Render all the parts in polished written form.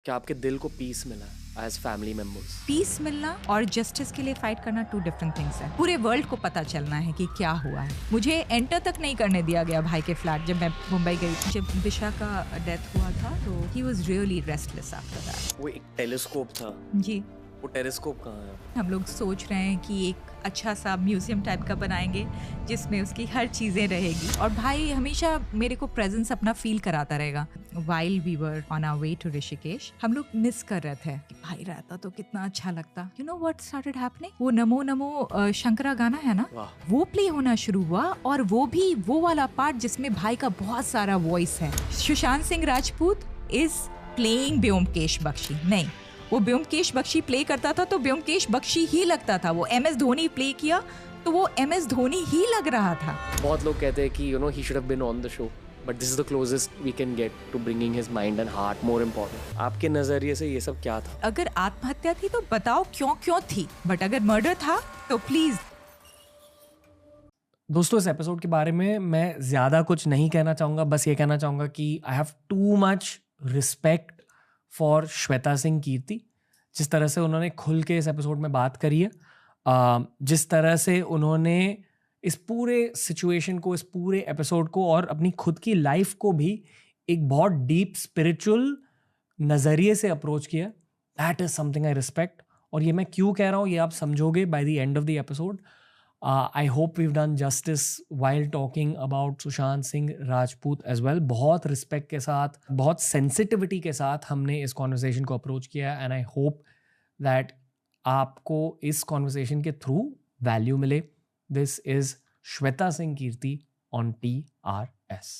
क्या आपके दिल को पीस मिला एज फैमिली मेंबर्स? पीस मिलना और जस्टिस के लिए फाइट करना 2 डिफरेंट थिंग्स है। पूरे वर्ल्ड को पता चलना है कि क्या हुआ है। मुझे एंटर तक नहीं करने दिया गया भाई के फ्लैट जब मैं मुंबई गई। जब दिशा का डेथ हुआ था तो he was really restless after that. वो एक टेलीस्कोप था, जी, वो टेलीस्कोप कहाँ है? हम लोग सोच रहे हैं कि एक अच्छा सा म्यूजियम टाइप का बनाएंगे जिसमें उसकी हर चीज़ें रहेगी और भाई हमेशा मेरे को प्रेजेंस अपना फील कराता रहेगा। While we were on our way to Rishikesh, हम लोग मिस कर रहे थे कि भाई रहता तो कितना अच्छा लगता। You know what started happening, वो नमो नमो शंकरा गाना है ना, वाह, वो प्ले होना शुरू हुआ और वो भी वो वाला पार्ट जिसमें भाई का बहुत सारा वॉइस है। सुशांत सिंह राजपूत इज प्लेइंग ब्योमकेश बख्शी, नहीं वो ब्योमकेश बख्शी प्ले करता था तो ब्योमकेश बख्शी ही लगता था। वो MS धोनी प्ले किया तो वो MS धोनी ही लग रहा था। बहुत लोग कहते हैं कि he should have been on the show, but this is the closest we can get to bringing his mind and heart more important. आपके नजरिए से ये सब क्या था? अगर आत्महत्या थी तो बताओ क्यों थी, बट अगर मर्डर था तो प्लीज। दोस्तों, इस एपिसोड के बारे में मैं ज़्यादा कुछ नहीं कहना चाहूँगा, बस ये कहना चाहूँगा कि I have too much respect for Shweta Singh Kirti. जिस तरह से उन्होंने खुल के इस एपिसोड में बात करी है, जिस तरह से उन्होंने इस पूरे सिचुएशन को, इस पूरे एपिसोड को और अपनी खुद की लाइफ को भी एक बहुत डीप स्पिरिचुअल नज़रिए से अप्रोच किया, that is something I respect. और ये मैं क्यों कह रहा हूँ ये आप समझोगे by the end of the episode. I hope we've done justice while talking about Sushant Singh Rajput as well. बहुत रिस्पेक्ट के साथ, बहुत सेंसिटिविटी के साथ हमने इस कॉन्वर्सेशन को अप्रोच किया एंड आई होप दैट आपको इस कॉन्वर्सेशन के थ्रू वैल्यू मिले। This is Shweta Singh Kirti on TRS।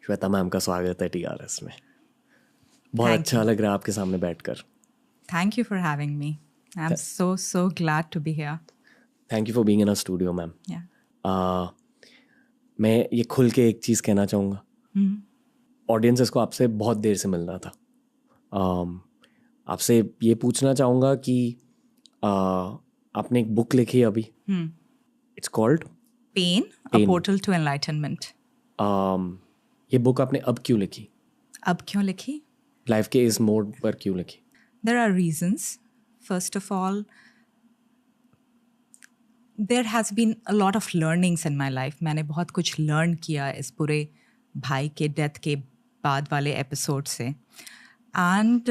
Shweta ma'am का स्वागत है TRS में। बहुत Thank अच्छा you. लग रहा है आपके सामने बैठकर। Thank you for having me, I am so glad to be here. Thank you for being in a studio ma'am. या मैं ये खुल के एक चीज़ कहना चाहूँगा, ऑडियंसेस को आपसे बहुत देर से मिलना था। आपसे ये पूछना चाहूँगा कि आपने एक बुक लिखी है अभी, it's called pain a portal to enlightenment. ये बुक आपने अब क्यों लिखी? अब क्यों लिखी? लाइफ के इस मोड पर क्यों लिखी? There are reasons. First of all, there has been a lot of learnings in my life. मैंने बहुत कुछ लर्न किया इस पूरे भाई के डेथ के बाद वाले एपिसोड से। एंड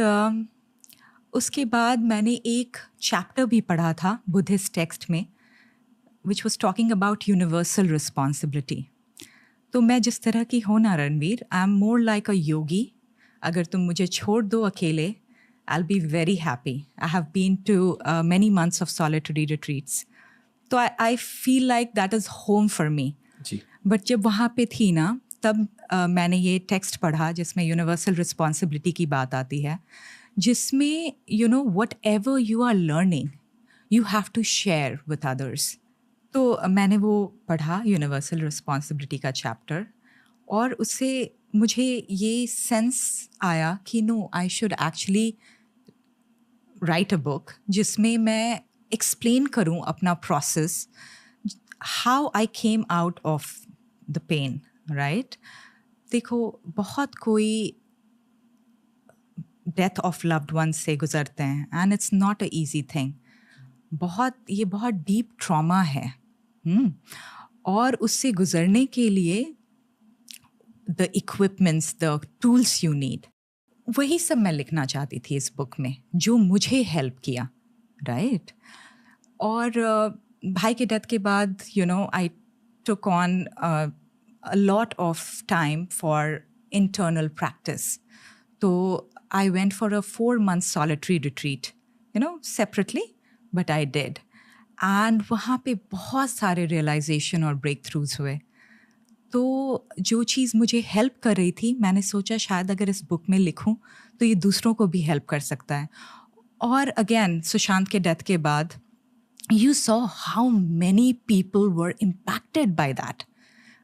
उसके बाद मैंने एक चैप्टर भी पढ़ा था बुद्धिस्ट टेक्स्ट में which was talking about universal responsibility. तो मैं जिस तरह की हो ना Ranveer, I am more like a yogi. अगर तुम मुझे छोड़ दो अकेले, I'll be very happy. I have been to many months of solitary retreats. तो I feel like that is home for me. Ji. But जब वहाँ पे थी ना, तब मैंने ये टेक्स्ट पढ़ा जिसमें यूनिवर्सल रिस्पॉन्सिबिलिटी की बात आती है, जिसमें whatever you are learning, you have to share with others. तो मैंने वो पढ़ा यूनिवर्सल रिस्पॉन्सिबिलिटी का चैप्टर, और उससे मुझे ये सेंस आया कि no, I should actually write a book जिसमें मैं एक्सप्लेन करूं अपना process, how I came out of the pain, right? देखो, बहुत कोई डेथ ऑफ लव्ड वंस से गुजरते हैं and it's not a easy thing. ये बहुत डीप ट्रॉमा है। और उससे गुजरने के लिए the equipments, the tools you need, वही सब मैं लिखना चाहती थी इस बुक में, जो मुझे हेल्प किया, राइट? और भाई के डेथ के बाद I took on a lot of time for internal practice. तो I went for a 4-month solitary retreat, separately, but I did. And वहाँ पे बहुत सारे रियलाइजेशन और ब्रेक थ्रूज हुए। तो जो चीज़ मुझे हेल्प कर रही थी, मैंने सोचा शायद अगर इस बुक में लिखूं तो ये दूसरों को भी हेल्प कर सकता है। और अगेन, सुशांत के डेथ के बाद you saw how many people were impacted by that,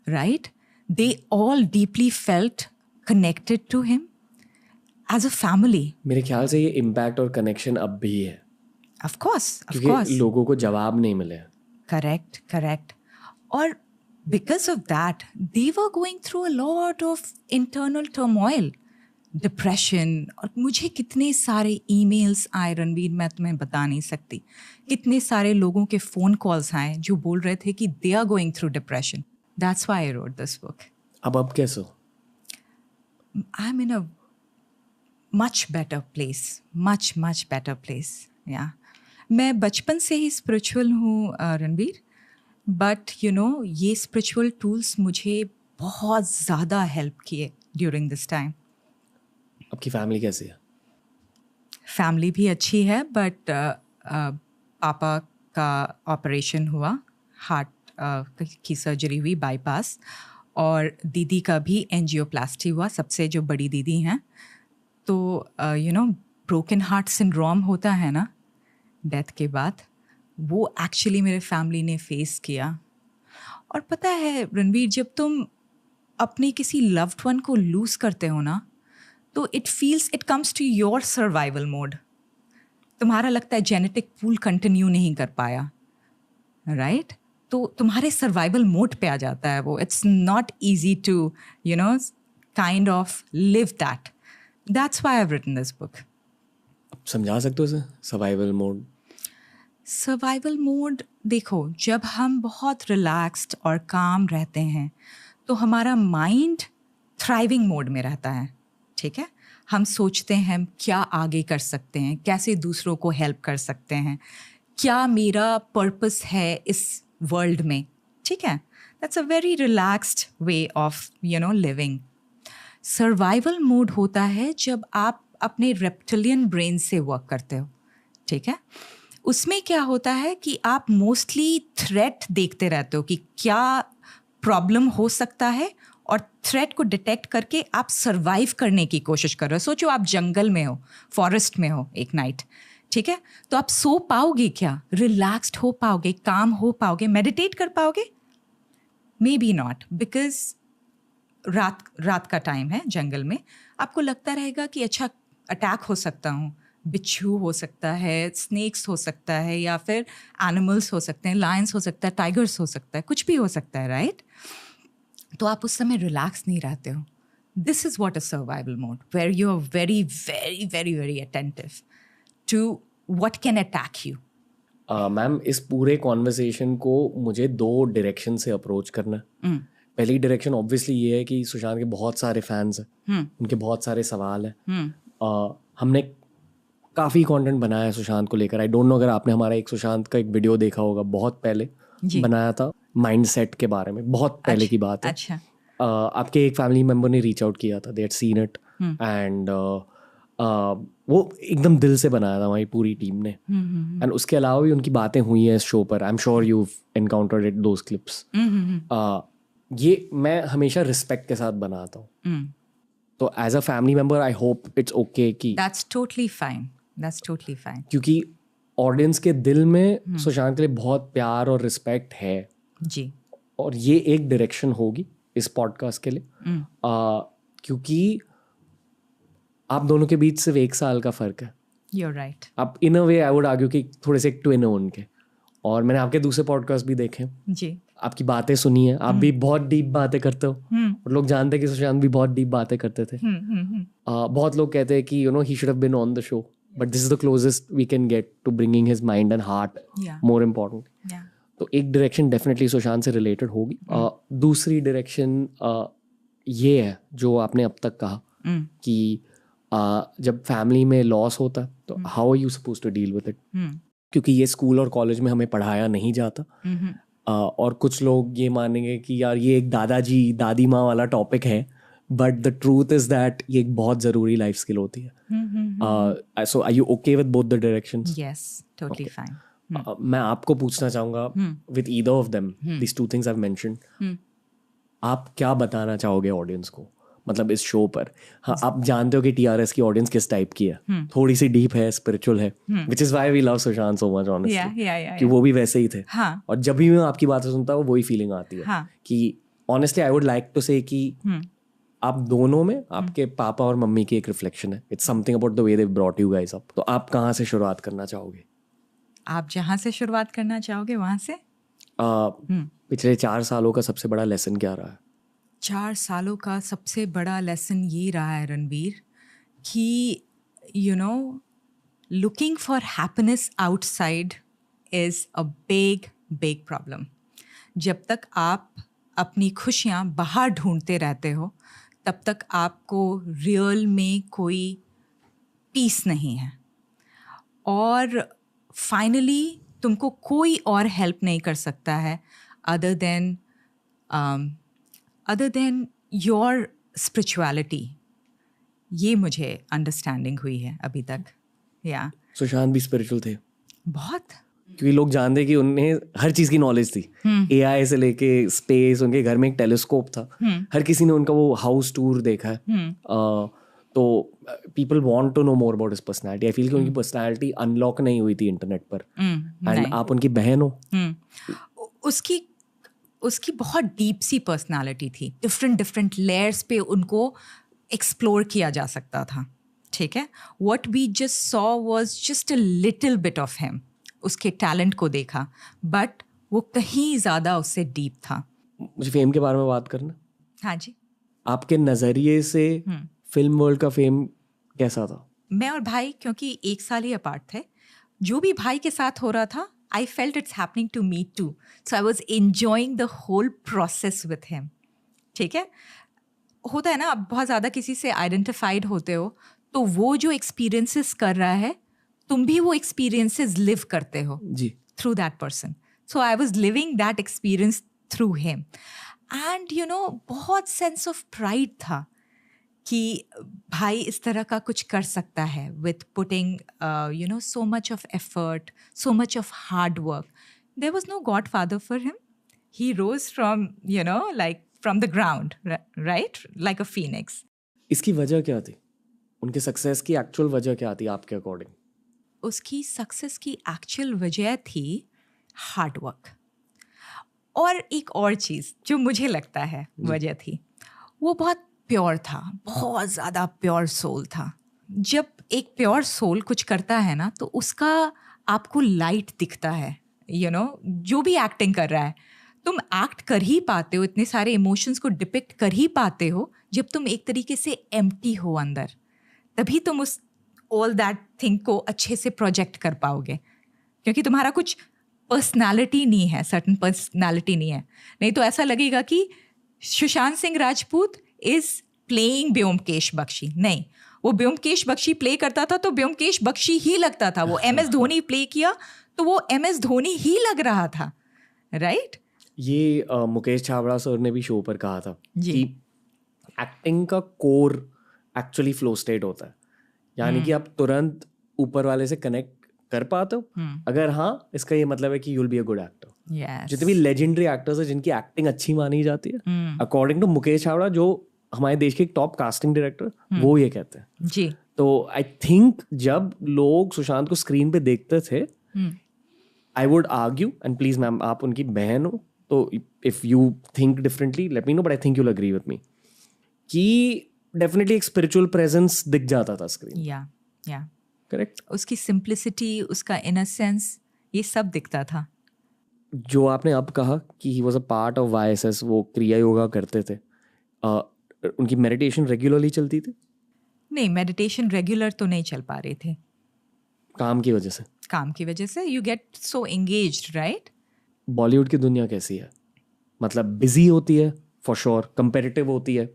right? They all deeply felt connected to him as a family. मेरे ख्याल से ये इम्पैक्ट और कनेक्शन अब भी है, Of course, of क्योंकि course. लोगों को जवाब नहीं मिले. Correct, correct. Or because of that, they were going through a lot of internal turmoil, depression. और मुझे कितने सारे emails आए रणवीर, मैं तुम्हें बता नहीं सकती. कितने सारे लोगों के phone calls आए जो बोल रहे थे कि they are going through depression. That's why I wrote this book. अब कैसे हो? I'm in a much better place, much better place. Yeah. मैं बचपन से ही स्पिरिचुअल हूँ रणवीर, बट यू नो ये स्पिरिचुअल टूल्स मुझे बहुत ज़्यादा हेल्प किए ड्यूरिंग दिस टाइम. आपकी फैमिली कैसी है? फैमिली भी अच्छी है, बट पापा का ऑपरेशन हुआ, हार्ट की सर्जरी हुई, बाईपास, और दीदी का भी एंजियोप्लास्टी हुआ, सबसे जो बड़ी दीदी हैं. तो you know broken heart syndrome होता है ना डेथ के बाद, वो एक्चुअली मेरे फैमिली ने फेस किया. और पता है रणवीर, जब तुम अपने किसी लव्ड वन को लूज़ करते हो ना, तो it comes to your survival mode. तुम्हारा लगता है जेनेटिक पूल कंटिन्यू नहीं कर पाया, राइट? तो तुम्हारे सर्वाइवल मोड पे आ जाता है वो. It's not easy to you know kind of live that. That's why I have written this book. आप समझा सकते हो इसे, सर्वाइवल मोड? सर्वाइवल मोड देखो, जब हम बहुत रिलैक्स्ड और काम रहते हैं तो हमारा माइंड थ्राइविंग मोड में रहता है. ठीक है, हम सोचते हैं हम क्या आगे कर सकते हैं, कैसे दूसरों को हेल्प कर सकते हैं, क्या मेरा पर्पस है इस वर्ल्ड में. ठीक है, that's a very relaxed way of you know living. Survival mode होता है जब आप अपने रेप्टिलियन ब्रेन से वर्क करते हो. ठीक है, उसमें क्या होता है कि आप मोस्टली थ्रेट देखते रहते हो कि क्या प्रॉब्लम हो सकता है, और थ्रेट को डिटेक्ट करके आप सर्वाइव करने की कोशिश कर रहे हो. सोचो आप जंगल में हो, फॉरेस्ट में हो एक नाइट. ठीक है, तो आप सो पाओगे क्या? रिलैक्स्ड हो पाओगे, काम हो पाओगे, मेडिटेट कर पाओगे? मे बी नॉट, बिकॉज रात का टाइम है जंगल में. आपको लगता रहेगा कि अच्छा अटैक हो सकता हूँ, बिच्छू हो सकता है, स्नेक्स हो सकता है, या फिर एनिमल्स हो सकते हैं, लायंस हो सकता है, टाइगर्स हो सकता है, कुछ भी हो सकता है, राइट? तो आप उस समय रिलैक्स नहीं रहते हो. This is what a survival mode, where you are very very very very attentive to what can attack you. Ma'am, इस पूरे कॉन्वर्सेशन को मुझे 2 डायरेक्शन से अप्रोच करना है. पहली डायरेक्शन ऑब्वियसली ये है कि सुशांत के बहुत सारे फैंस हैं, उनके बहुत सारे सवाल हैं. हमने काफ़ी कंटेंट बनाया है सुशांत को लेकर. आई डोंट नो अगर आपने हमारा एक सुशांत का एक वीडियो देखा होगा, बहुत पहले बनाया था माइंडसेट के बारे में, बहुत पहले की बात है. अच्छा. आपके एक फैमिली मेम्बर ने रीच आउट किया था, they had seen it, and वो एकदम दिल से बनाया था हमारी पूरी टीम ने. एंड उसके अलावा भी उनकी बातें हुई हैं इस शो पर. I am sure you encountered it, those clips. ये मैं हमेशा रिस्पेक्ट के साथ बनाता हूँ. तो as a family member I hope it's okay कि that's totally fine, that's totally fine. क्योंकि ऑडियंस के दिल में सुशांत के लिए बहुत प्यार और रिस्पेक्ट है जी. और ये एक डायरेक्शन होगी इस पॉडकास्ट के लिए. क्योंकि आप दोनों के बीच सिर्फ 1 साल का फ़र्क है. You're right. आप इन अ वे आई वुड आर्ग्यू कि थोड़े से एक ट्विन हो उनके. और मैंने आपके दूसरे पॉडकास्ट भी देखे, जी. आपकी बातें सुनी है. आप भी बहुत डीप बातें करते हो, और लोग जानते हैं कि सुशांत भी बहुत डीप बातें करते थे. बहुत लोग कहते हैं कि you know he should have been on the show, but this is the closest we can get to bringing his mind and heart more important. तो एक डायरेक्शन डेफिनेटली सुशांत से रिलेटेड होगी. दूसरी डायरेक्शन ये है जो आपने अब तक कहा कि जब फैमिली में लॉस होता है तो how are you suppose to deal with it. क्योंकि ये स्कूल और कॉलेज में हमें पढ़ाया नहीं जाता. और कुछ लोग ये मानेंगे कि यार ये एक दादाजी दादी माँ वाला टॉपिक है, but the truth is that ये एक बहुत ज़रूरी लाइफ स्किल होती है. So are you okay with both the directions? Yes, totally fine. मैं आपको पूछना चाहूँगा with either of them, these 2 things I have mentioned, आप क्या बताना चाहोगे ऑडियंस को, मतलब इस शो पर? हाँ, आप जानते हो कि TRS की ऑडियंस किस टाइप की है, थोड़ी सी डीप है, स्पिरिचुअल है, which is why we love Sushant so much honestly, कि वो भी वैसे ही थे. हाँ. और जब भी मैं आपकी बातें सुनता हूँ वही फीलिंग आती है. हाँ. कि honestly I would like to say कि आप दोनों में आपके पापा और मम्मी की एक रिफ्लेक्शन है. It's something about the way they brought you guys up. तो आप कहाँ से शुरुआत करना चाहोगे? आप जहाँ से शुरुआत करना चाहोगे वहाँ से. पिछले 4 सालों का सबसे बड़ा लेसन क्या रहा है? 4 सालों का सबसे बड़ा लेसन ये रहा है रणवीर कि you no looking for happiness outside is a big big problem. जब तक आप अपनी खुशियाँ बाहर ढूंढते रहते हो तब तक आपको रियल में कोई पीस नहीं है. और फाइनली तुमको कोई और हेल्प नहीं कर सकता है अदर देन योर स्पिरिचुअलिटी. ये मुझे अंडरस्टैंडिंग हुई है अभी तक. या सुशांत भी स्पिरिचुअल थे बहुत. क्योंकि लोग जानते कि उन्हें हर चीज़ की नॉलेज थी. AI से लेके स्पेस, उनके घर में एक टेलीस्कोप था. हर किसी ने उनका वो हाउस टूर देखा है. तो people want to know more about his personality. I feel कि उनकी पर्सनालिटी अनलॉक नहीं हुई थी इंटरनेट पर. एंड आप उनकी बहन हो. उसकी बहुत डीप सी पर्सनालिटी थी. डिफरेंट लेयर्स पे उनको एक्सप्लोर किया जा सकता था. ठीक है. What we just saw was just a little bit of him. उसके टैलेंट को देखा बट वो कहीं ज़्यादा उससे डीप था. मुझे फेम के बारे में बात करना. हाँ जी. आपके नज़रिए से फिल्म वर्ल्ड का फेम कैसा था? मैं और भाई क्योंकि 1 साल ही अपार्ट थे, जो भी भाई के साथ हो रहा था I felt it's happening to me too. So I was enjoying the whole process with him. ठीक है. होता है ना, आप बहुत ज़्यादा किसी से आइडेंटिफाइड होते हो तो वो जो एक्सपीरियंसेस कर रहा है तुम भी वो एक्सपीरियंसेस लिव करते हो जी. Through that person. So I was living that experience through him. And you know बहुत सेंस ऑफ प्राइड था कि भाई इस तरह का कुछ कर सकता है with putting you know so much of effort, so much of hard work. There was no godfather for him. He rose from you know like from the ground, right, like a phoenix. इसकी वजह क्या थी? उनके success की actual वजह क्या थी आपके अकॉर्डिंग? उसकी सक्सेस की एक्चुअल वजह थी हार्ड वर्क. और एक और चीज़ जो मुझे लगता है वजह थी, वो बहुत प्योर था. बहुत ज़्यादा प्योर सोल था. जब एक प्योर सोल कुछ करता है ना तो उसका आपको लाइट दिखता है. यू नो जो भी एक्टिंग कर रहा है तुम एक्ट कर ही पाते हो, इतने सारे इमोशंस को डिपिक्ट कर ही पाते हो जब तुम एक तरीके से एम्प्टी हो अंदर. तभी तुम उस ऑल दैट थिंग को अच्छे से प्रोजेक्ट कर पाओगे, क्योंकि तुम्हारा कुछ पर्सनालिटी नहीं है, सर्टन पर्सनालिटी नहीं है. नहीं तो ऐसा लगेगा कि सुशांत सिंह राजपूत इज प्लेइंग ब्योमकेश बख्शी. नहीं, वो ब्योमकेश बख्शी प्ले करता था तो ब्योमकेश बख्शी ही लगता था. वो MS धोनी प्ले किया तो वो MS धोनी ही लग रहा था. राइट. ये मुकेश छाबड़ा सर ने भी शो पर कहा था जी. कि एक्टिंग का कोर एक्चुअली फ्लो स्टेट होता है. यानी कि आप तुरंत ऊपर वाले से कनेक्ट कर पाते हो. अगर हाँ, इसका ये मतलब है कि you will be a good actor. जितने भी लेजेंडरी एक्टर्स हैं जिनकी एक्टिंग अच्छी मानी जाती है, अकॉर्डिंग टू मुकेश छाबड़ा, जो हमारे देश के एक टॉप कास्टिंग डायरेक्टर, वो ये कहते हैं. जी. तो आई थिंक जब लोग सुशांत को स्क्रीन पे देखते थे, I would argue, and please ma'am आप उनकी बहन हो तो if you think differently let me know, but I think you will agree with me कि डेफिनेटली एक स्पिरिचुअल प्रेजेंस दिख जाता था स्क्रीन. या करेक्ट. उसकी सिंप्लिसिटी, उसका इनोसेंस, ये सब दिखता था. जो आपने अब कहा कि he was a part of YSS, वो क्रिया योगा करते थे, उनकी मेडिटेशन रेगुलरली चलती थी? नहीं, मेडिटेशन रेगुलर तो नहीं चल पा रहे थे. काम की वजह से? काम की वजह से. You get so engaged, right. Bollywood की दुनिया कैसी है? मतलब बिजी होती है फॉर श्योर, कंपेटिटिव होती है,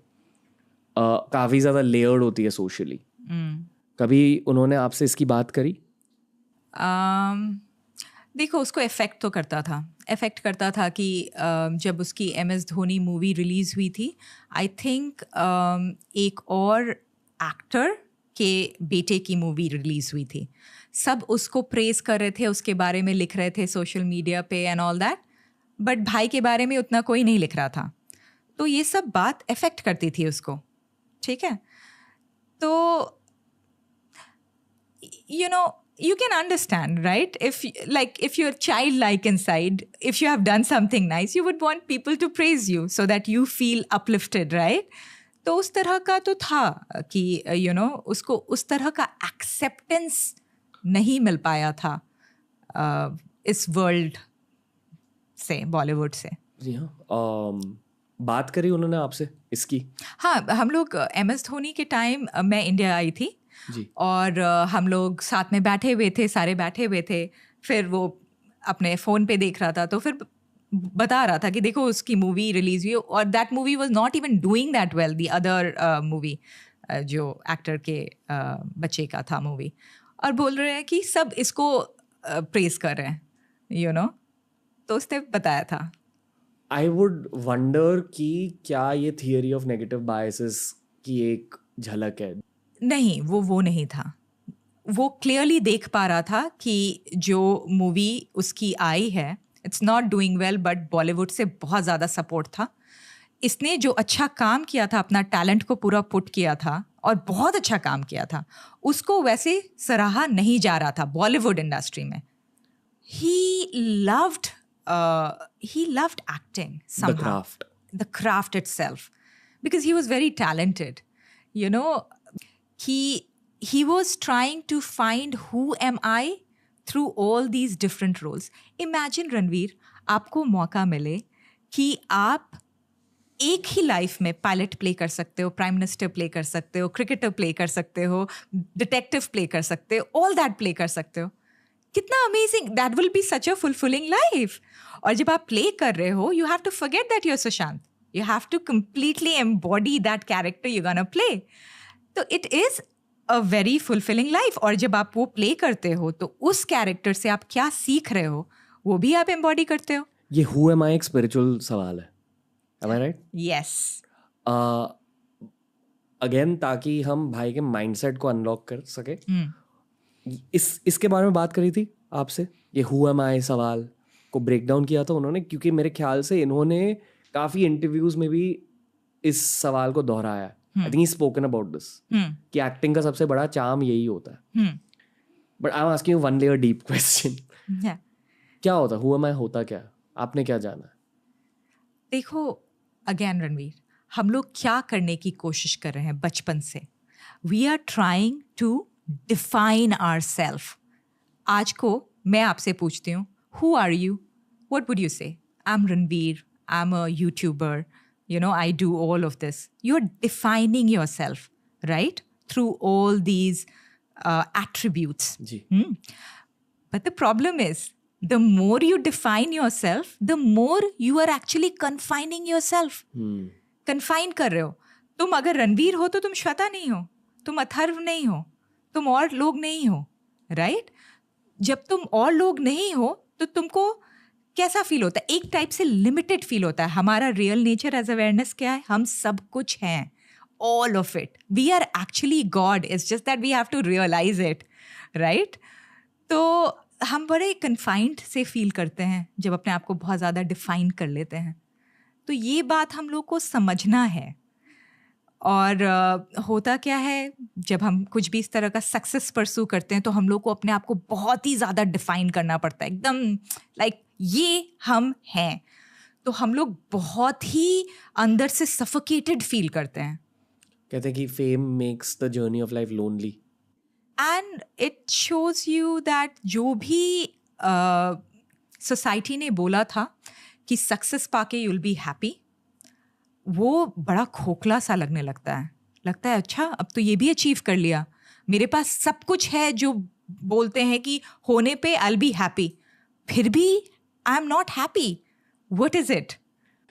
काफ़ी ज़्यादा लेयर्ड होती है सोशली. कभी उन्होंने आपसे इसकी बात करी? देखो, उसको इफ़ेक्ट तो करता था कि जब उसकी MS धोनी मूवी रिलीज़ हुई थी, आई थिंक एक और एक्टर के बेटे की मूवी रिलीज़ हुई थी. सब उसको प्रेज़ कर रहे थे, उसके बारे में लिख रहे थे सोशल मीडिया पे एंड ऑल दैट, बट भाई के बारे में उतना कोई नहीं लिख रहा था. तो ये सब बात इफ़ेक्ट करती थी उसको. ठीक है. तो you know, you can understand, right? If you're childlike inside, if you have done something nice, you would want people to praise you so that you feel uplifted, right? तो उस तरह का तो था कि उसको उस तरह का एक्सेप्टेंस नहीं मिल पाया था इस वर्ल्ड से, बॉलीवुड से। जी हाँ, बात करी उन्होंने आपसे इसकी? हाँ, हम लोग MS धोनी के टाइम मैं इंडिया आई थी जी। और हम लोग साथ में बैठे हुए थे, सारे बैठे हुए थे। फिर वो अपने फ़ोन पे देख रहा था, तो फिर बता रहा था कि देखो उसकी मूवी रिलीज हुई और that movie was not even doing that well, the other movie जो एक्टर के बच्चे का था मूवी, और बोल रहे हैं कि सब इसको प्रेज कर रहे हैं, तो उसने बताया था। आई वुड वंडर कि क्या ये थियरी ऑफ नेगेटिव बायसेस की एक झलक है? नहीं, वो नहीं था। वो क्लियरली देख पा रहा था कि जो मूवी उसकी आई है, it's not doing well, but Bollywood से बहुत ज़्यादा सपोर्ट था। इसने जो अच्छा काम किया था, अपना टैलेंट को पूरा पुट किया था और बहुत अच्छा काम किया था, उसको वैसे सराहा नहीं जा रहा था बॉलीवुड इंडस्ट्री में। He loved acting somehow. The craft itself, because he was very talented. He was trying to find who am I through all these different roles. Imagine Ranveer, आपको मौका मिले कि आप एक ही लाइफ में पायलट प्ले कर सकते हो, प्राइम मिनिस्टर प्ले कर सकते हो, क्रिकेटर प्ले कर सकते हो, डिटेक्टिव प्ले कर सकते हो, ऑल दैट प्ले कर सकते हो। कितना amazing, that will be such a fulfilling life. और जब आप प्ले कर रहे हो, you have to forget that you are Sushant, you have to completely embody that character you gonna play. तो it is a very fulfilling life. और जब आप वो प्ले करते हो तो उस कैरेक्टर से आप क्या सीख रहे हो वो भी आप एम्बॉडी करते हो। ये हु एम आई एक स्पिरिचुअल सवाल है, am I right? Yes. Again ताकि हम भाई के माइंडसेट को अनलॉक कर सके, इसके बारे में बात करी थी आपसे, ये हु एम आई सवाल को ब्रेक डाउन किया था उन्होंने, क्योंकि मेरे ख्याल से इन्होंने काफ़ी इंटरव्यूज में भी इस सवाल को दोहराया है। I think he spoken about this कि एक्टिंग का सबसे बड़ा चार्म यही होता है। But I am asking one layer deep question, क्या होता है हु एम आई, होता क्या है, आपने क्या जाना? देखो अगेन रणवीर, हम लोग क्या करने की कोशिश कर रहे हैं बचपन से, we are trying to define ourself. आज को मैं आपसे पूछती हूँ who are you, what would you say? I am Ranveer, I am a YouTuber, I do all of this. You're defining yourself, right? Through all these attributes. But the problem is, the more you define yourself, the more you are actually confining yourself. Confine कर रहे हो। तुम अगर रणवीर हो तो तुम श्वेता नहीं हो, तुम अथर्व नहीं हो, तुम और लोग नहीं हो, right? जब तुम और लोग नहीं हो तो तुमको कैसा फील होता है? एक टाइप से लिमिटेड फील होता है। हमारा रियल नेचर एज अवेयरनेस क्या है? हम सब कुछ हैं, all of it. We are actually God, it's just that we have to realise it, right? तो हम बड़े कन्फाइंड से फील करते हैं जब अपने आप को बहुत ज़्यादा डिफाइन कर लेते हैं। तो ये बात हम लोग को समझना है। और होता क्या है, जब हम कुछ भी इस तरह का सक्सेस परस्यू करते हैं तो हम लोग को अपने आप को बहुत ही ज़्यादा डिफाइन करना पड़ता है, एकदम लाइक ये हम हैं। तो हम लोग बहुत ही अंदर से सफोकेटेड फील करते हैं। कहते हैं कि fame makes the journey of life lonely, and it shows you that जो भी सोसाइटी ने बोला था कि success Pakke you'll be happy, वो बड़ा खोखला सा लगने लगता है अच्छा अब तो ये भी अचीव कर लिया, मेरे पास सब कुछ है जो बोलते हैं कि होने पे आई विल बी हैप्पी, फिर भी I am not happy. What is it?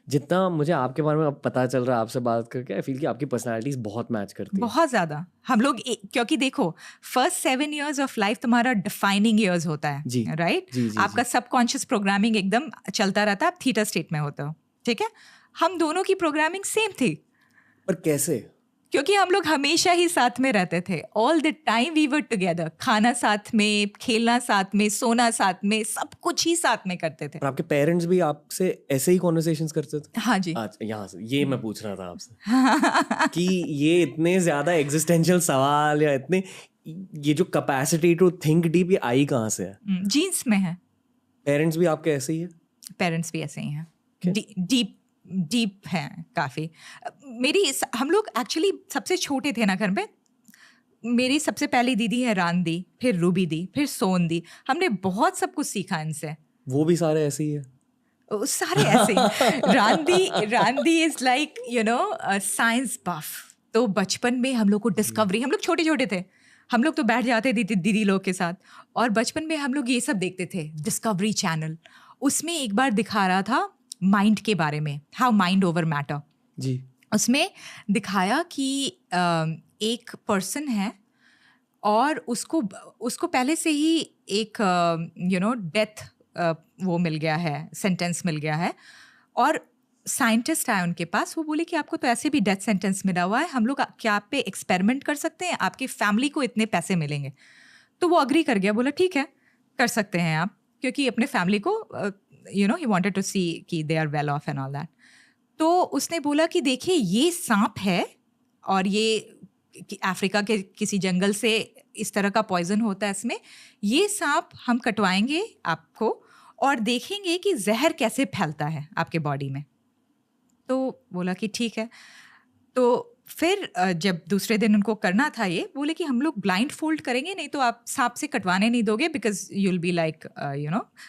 जितना मुझे आपके बारे में अब पता चल रहा है आपसे बात करके, आई फील कि आपकी पर्सनालिटीज बहुत मैच करती है, बहुत ज़्यादा। हम लोग क्योंकि देखो फर्स्ट 7 years ऑफ लाइफ तुम्हारा डिफाइनिंग ईयर्स होता है, राइट? आपका सबकॉन्शियस प्रोग्रामिंग एकदम चलता रहता है, आप थीटा स्टेट में होते हो, ठीक है? हम दोनों की प्रोग्रामिंग सेम थी। पर कैसे? क्योंकि हम लोग हमेशा ही साथ में रहते थे, all the time we were together. खाना साथ में, खेलना साथ में, सोना साथ में, सब कुछ ही साथ में करते थे। और आपके पेरेंट्स भी आपसे ऐसे ही कॉन्वर्सेशंस करते थे? हाँ जी। अच्छा, यहाँ से ये मैं पूछ रहा था आपसे कि ये इतने ज्यादा एग्जिस्टेंशियल सवाल या इतने ये जो कैपेसिटी टू थिंक डीप, ये आई कहाँ से है? जीन्स में है। पेरेंट्स भी आपके ऐसे ही है? पेरेंट्स भी ऐसे ही हैं, डीप डीप हैं काफ़ी। हम लोग एक्चुअली सबसे छोटे थे ना घर में। मेरी सबसे पहली दीदी है रान दी, फिर रूबी दी, फिर सोन दी। हमने बहुत सब कुछ सीखा इनसे। वो भी सारे ऐसे ही है, सारे ऐसे। रांदी इज लाइक साइंस बफ। तो बचपन में हम लोग को डिस्कवरी, हम लोग छोटे छोटे थे, हम लोग तो बैठ जाते थे दीदी लोग के साथ, और बचपन में हम लोग ये सब देखते थे, डिस्कवरी चैनल। उसमें एक बार दिखा रहा था माइंड के बारे में, हाउ माइंड ओवर मैटर जी। उसमें दिखाया कि एक पर्सन है और उसको पहले से ही एक डेथ वो मिल गया है, सेंटेंस मिल गया है, और साइंटिस्ट आए उनके पास। वो बोले कि आपको तो ऐसे भी डेथ सेंटेंस मिला हुआ है, हम लोग क्या आप पे एक्सपेरिमेंट कर सकते हैं, आपकी फैमिली को इतने पैसे मिलेंगे। तो वो अग्री कर गया, बोला ठीक है कर सकते हैं आप, क्योंकि अपने फैमिली को ही वांटेड टू सी कि they are well off and all that. तो उसने बोला कि देखिए ये सांप है, और ये अफ्रीका के किसी जंगल से इस तरह का पॉइजन होता है इसमें, ये सांप हम कटवाएंगे आपको और देखेंगे कि जहर कैसे फैलता है आपके बॉडी में। तो बोला कि ठीक है। तो फिर जब दूसरे दिन उनको करना था ये, बोले कि हम लोग ब्लाइंड फोल्ड करेंगे, नहीं तो आप सांप से कटवाने नहीं दोगे, because you will be like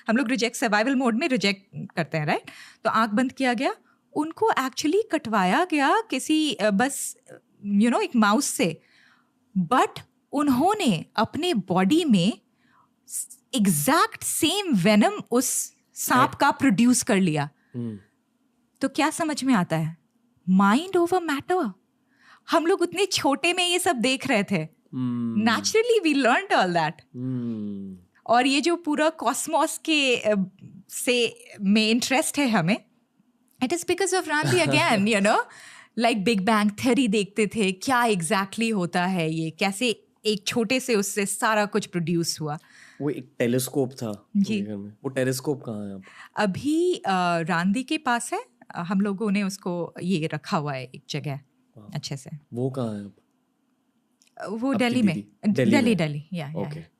हम लोग सर्वाइवल मोड में रिजेक्ट करते हैं, राइट। तो आंख बंद किया गया, उनको एक्चुअली कटवाया गया किसी बस एक माउस से, बट उन्होंने अपने बॉडी में एग्जैक्ट सेम वेनम उस सांप का प्रोड्यूस कर लिया। तो क्या समझ में आता है? Mind over matter. हम लोग उतने छोटे में ये सब देख रहे थे, naturally we learned all that. और ये जो पूरा कॉस्मोस के में इंटरेस्ट है हमें, it is because of Randi again, like Big Bang Theory देखते थे, क्या एग्जैक्टली होता है ये, कैसे एक छोटे से उससे सारा कुछ प्रोड्यूस हुआ। वो एक टेलीस्कोप था जी। वो टेलीस्कोप कहाँ है अब? अभी रांदी के पास है, हम लोगों ने उसको ये रखा हुआ है एक जगह अच्छे से। वो कहाँ है अब? वो दिल्ली में, दिल्ली या ओके।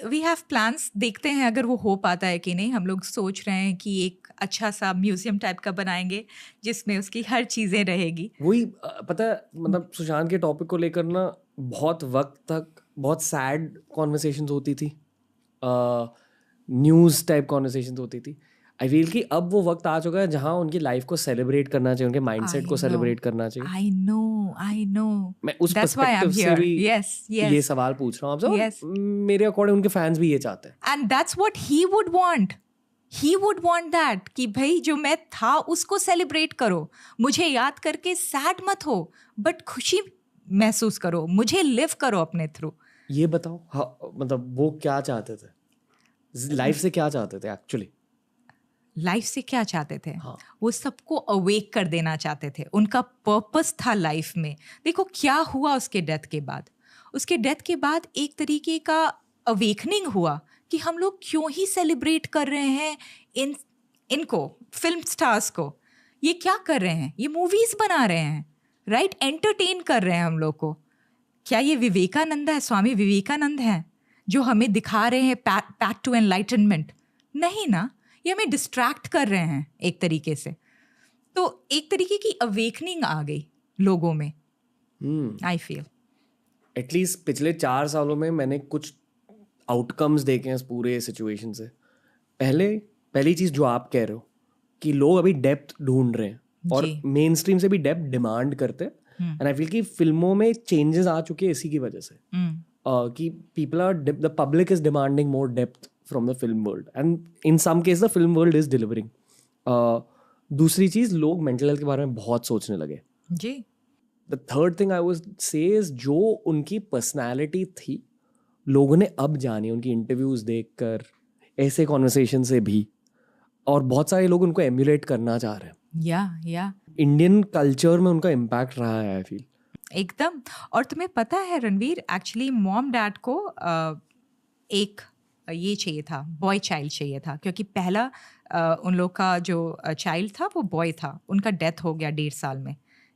वी हैव प्लान्स, देखते हैं अगर वो हो पाता है कि नहीं। हम लोग सोच रहे हैं कि एक अच्छा सा म्यूजियम टाइप का बनाएंगे जिसमें उसकी हर चीज़ें रहेगी। वही पता है, मतलब सुशांत के टॉपिक को लेकर ना बहुत वक्त तक बहुत सैड कॉन्वर्सेशंस होती थी, न्यूज़ टाइप कॉन्वर्सेशंस होती थी। आई फील कि अब वो वक्त आ चुका है जहाँ उनकी लाइफ को सेलिब्रेट करना चाहिए, उनके माइंडसेट को सेलिब्रेट करना चाहिए। आई नो मैं उस पर्सपेक्टिव से भी ये सवाल पूछ रहा हूँ आपसे। मेरे अकॉर्डिंग उनके फैंस भी ये चाहते हैं, and that's what he would want. He would want that कि भाई जो मैं था उसको सेलिब्रेट करो, मुझे याद करके सैड मत हो, बट खुशी महसूस करो, मुझे लिव करो अपने थ्रू। ये बताओ, मतलब वो क्या चाहते थे लाइफ से, क्या चाहते थे एक्चुअली? लाइफ से क्या चाहते थे? हाँ। वो सबको अवेक कर देना चाहते थे, उनका पर्पस था लाइफ में। देखो क्या हुआ उसके डेथ के बाद। उसके डेथ के बाद एक तरीके का अवेकनिंग हुआ कि हम लोग क्यों ही सेलिब्रेट कर रहे हैं इनको फिल्म स्टार्स को। ये क्या कर रहे हैं? ये मूवीज बना रहे हैं, राइट, एंटरटेन कर रहे हैं हम लोग को। क्या ये विवेकानंद है, स्वामी विवेकानंद हैं जो हमें दिखा रहे हैं पैथ टू एनलाइटनमेंट? नहीं ना, ये हमें डिस्ट्रैक्ट कर रहे हैं एक तरीके से। तो एक तरीके की अवेकनिंग आ गई लोगों में, आई फील। एटलीस्ट पिछले 4 सालों में मैंने कुछ आउटकम्स देखे हैं इस पूरे सिचुएशन से। पहली चीज़ जो आप कह रहे हो कि लोग अभी डेप्थ ढूंढ रहे हैं और मेन स्ट्रीम से भी डेप्थ डिमांड करते हैं, एंड आई फील कि फिल्मों में चेंजेस आ चुके हैं इसी की वजह से, कि the public is demanding more depth from the film world, and in some cases the film world is delivering. दूसरी चीज, लोग मेंटल हेल्थ के बारे में बहुत सोचने लगे जी। The third thing I would say is जो उनकी पर्सनालिटी थी लोगों ने अब जानी, उनकी इंटरव्यूज देखकर, ऐसे कॉन्वर्सेशन से भी, और बहुत सारे लोग उनको एम्यूलेट करना चाह रहे हैं। या इंडियन कल्चर में उनका इम्पैक्ट रहा है आई फील एकदम। और तुम्हें पता है रणवीर, एक्चुअली मॉम डैड को एक ये चाहिए था, बॉय चाइल्ड चाहिए था, क्योंकि पहला उन लोग का जो चाइल्ड था वो बॉय था, उनका डेथ हो गया 1.5 साल में,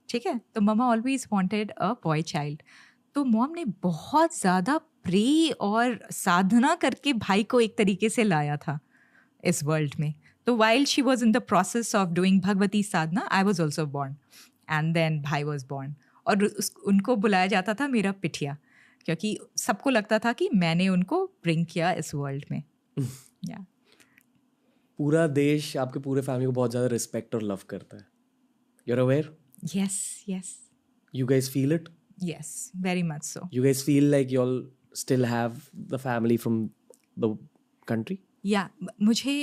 ठीक है। तो mama always wanted a boy child. तो मॉम ने बहुत ज़्यादा प्रे और साधना करके भाई को एक तरीके से लाया था इस वर्ल्ड में। तो while she was in the process of doing Bhagwati Sadhana, I was also born. And then भाई was born. और उनको बुलाया जाता था मेरा पिठिया, क्योंकि सबको लगता था कि मैंने उनको ब्रिंग किया इस वर्ल्ड में. Yeah. पूरा देश आपके पूरे फैमिली को बहुत ज़्यादा रिस्पेक्ट और लव करता है. You're aware? Yes, yes. You guys feel it? Yes, very much so. You guys feel like you all still have the family from the country? या मुझे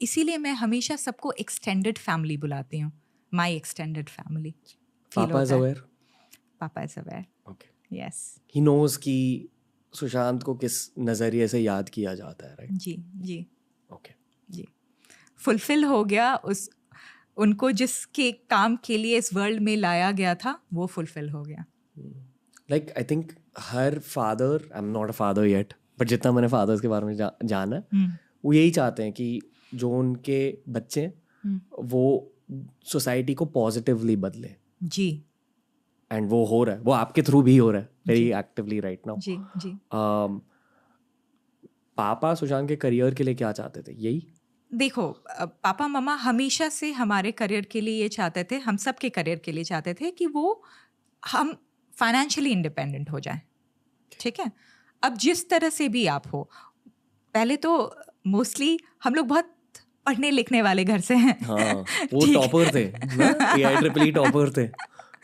इसीलिए मैं हमेशा सबको एक्सटेंडेड फैमिली बुलाती हूँ. My extended family. Papa is aware? पापा is aware. Okay. Yes. He knows कि सुशांत को किस नज़रिए से याद किया जाता है, right? जी जी Okay. जी. फुलफिल हो गया उस उनको जिसके काम के लिए इस वर्ल्ड में लाया गया था, वो फुलफिल हो गया. Like I think her father, I'm not a father yet, but जितना मैंने fathers के बारे में जाना है, वो यही चाहते हैं कि जो उनके बच्चे हैं वो सोसाइटी को पॉजिटिवली बदले. जी एंड वो हो रहा है, वो आपके थ्रू भी हो रहा है वेरी एक्टिवली राइट नाउ. जी जी. पापा सुशांत के करियर के लिए क्या चाहते थे? यही देखो, पापा मम्मा हमेशा से हमारे करियर के लिए ये चाहते थे, हम सब के करियर के लिए चाहते थे कि वो हम फाइनेंशियली इंडिपेंडेंट हो जाएं. ठीक है. अब जिस तरह से भी आप हो, पहले तो मोस्टली हम लोग बहुत पढ़ने लिखने वाले घर से हैं. हाँ, वो टॉपर थे ना, AIEEE टॉपर थे,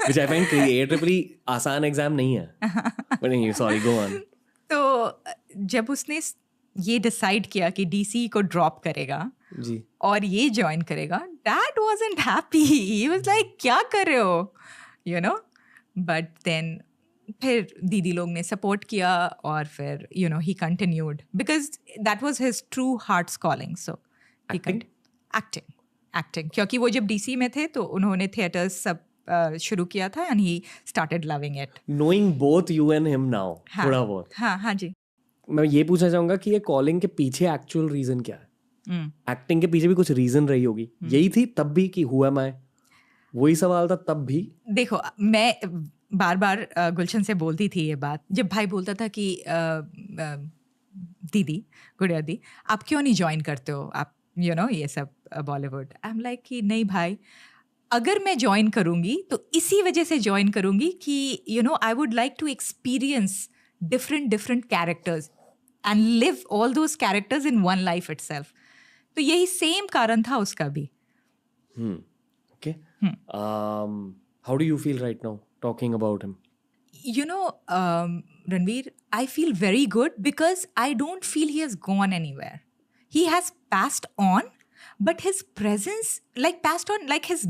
which I find AIEEE आसान एग्जाम नहीं है. But नहीं, sorry, go on. तो जब उसने ये डिसाइड किया कि DCE को ड्रॉप करेगा जी और ये ज्वाइन करेगा, dad wasn't happy. He was like क्या कर रहे हो, यू नो. बट देन फिर दीदी लोग ने सपोर्ट किया और फिर you know he continued because that was his true hearts calling. So acting क्योंकि वो जब DC में थे तो उन्होंने थिएटर्स सब शुरू किया था and he started loving it. Knowing both you and him now, थोड़ा बहुत हाँ जी. मैं ये पूछना चाहूंगा कि ये कॉलिंग के पीछे एक्चुअल रीजन क्या है? एक्टिंग के पीछे भी कुछ रीजन रही होगी. यही थी तब भी कि हुआ मैं, वही सवाल था तब भी. देखो, मैं बार बार गुलशन से बोलती थी ये बात, जब भाई बोलता था कि दीदी गुड़िया दी आप क्यों नहीं ज्वाइन करते हो आप यू नो ये सब बॉलीवुड. आई एम लाइक कि नहीं भाई, अगर मैं ज्वाइन करूँगी तो इसी वजह से ज्वाइन करूँगी कि you know I would like to experience different characters and live all those characters in one life itself. तो यही सेम कारण था उसका भी. Okay. How do you feel right now talking about him? You know, Ranveer, I feel very good because I don't feel he has gone anywhere. He has passed on, but his presence, like passed on, like his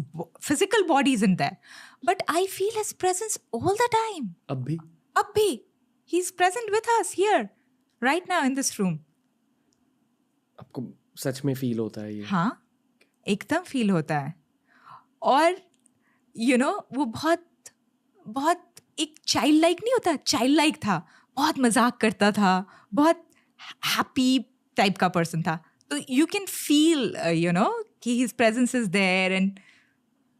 physical body isn't there. But I feel his presence all the time. अब भी. He's present with us here, right now in this room. आपको सच में feel होता है ये? हाँ, एकदम feel होता है. और you know, वो बहुत एक चाइल्ड लाइक नहीं होता, चाइल्ड लाइक था. बहुत मजाक करता था, बहुत हैप्पी टाइप का पर्सन था. तो you can feel, you know, कि his presence is there and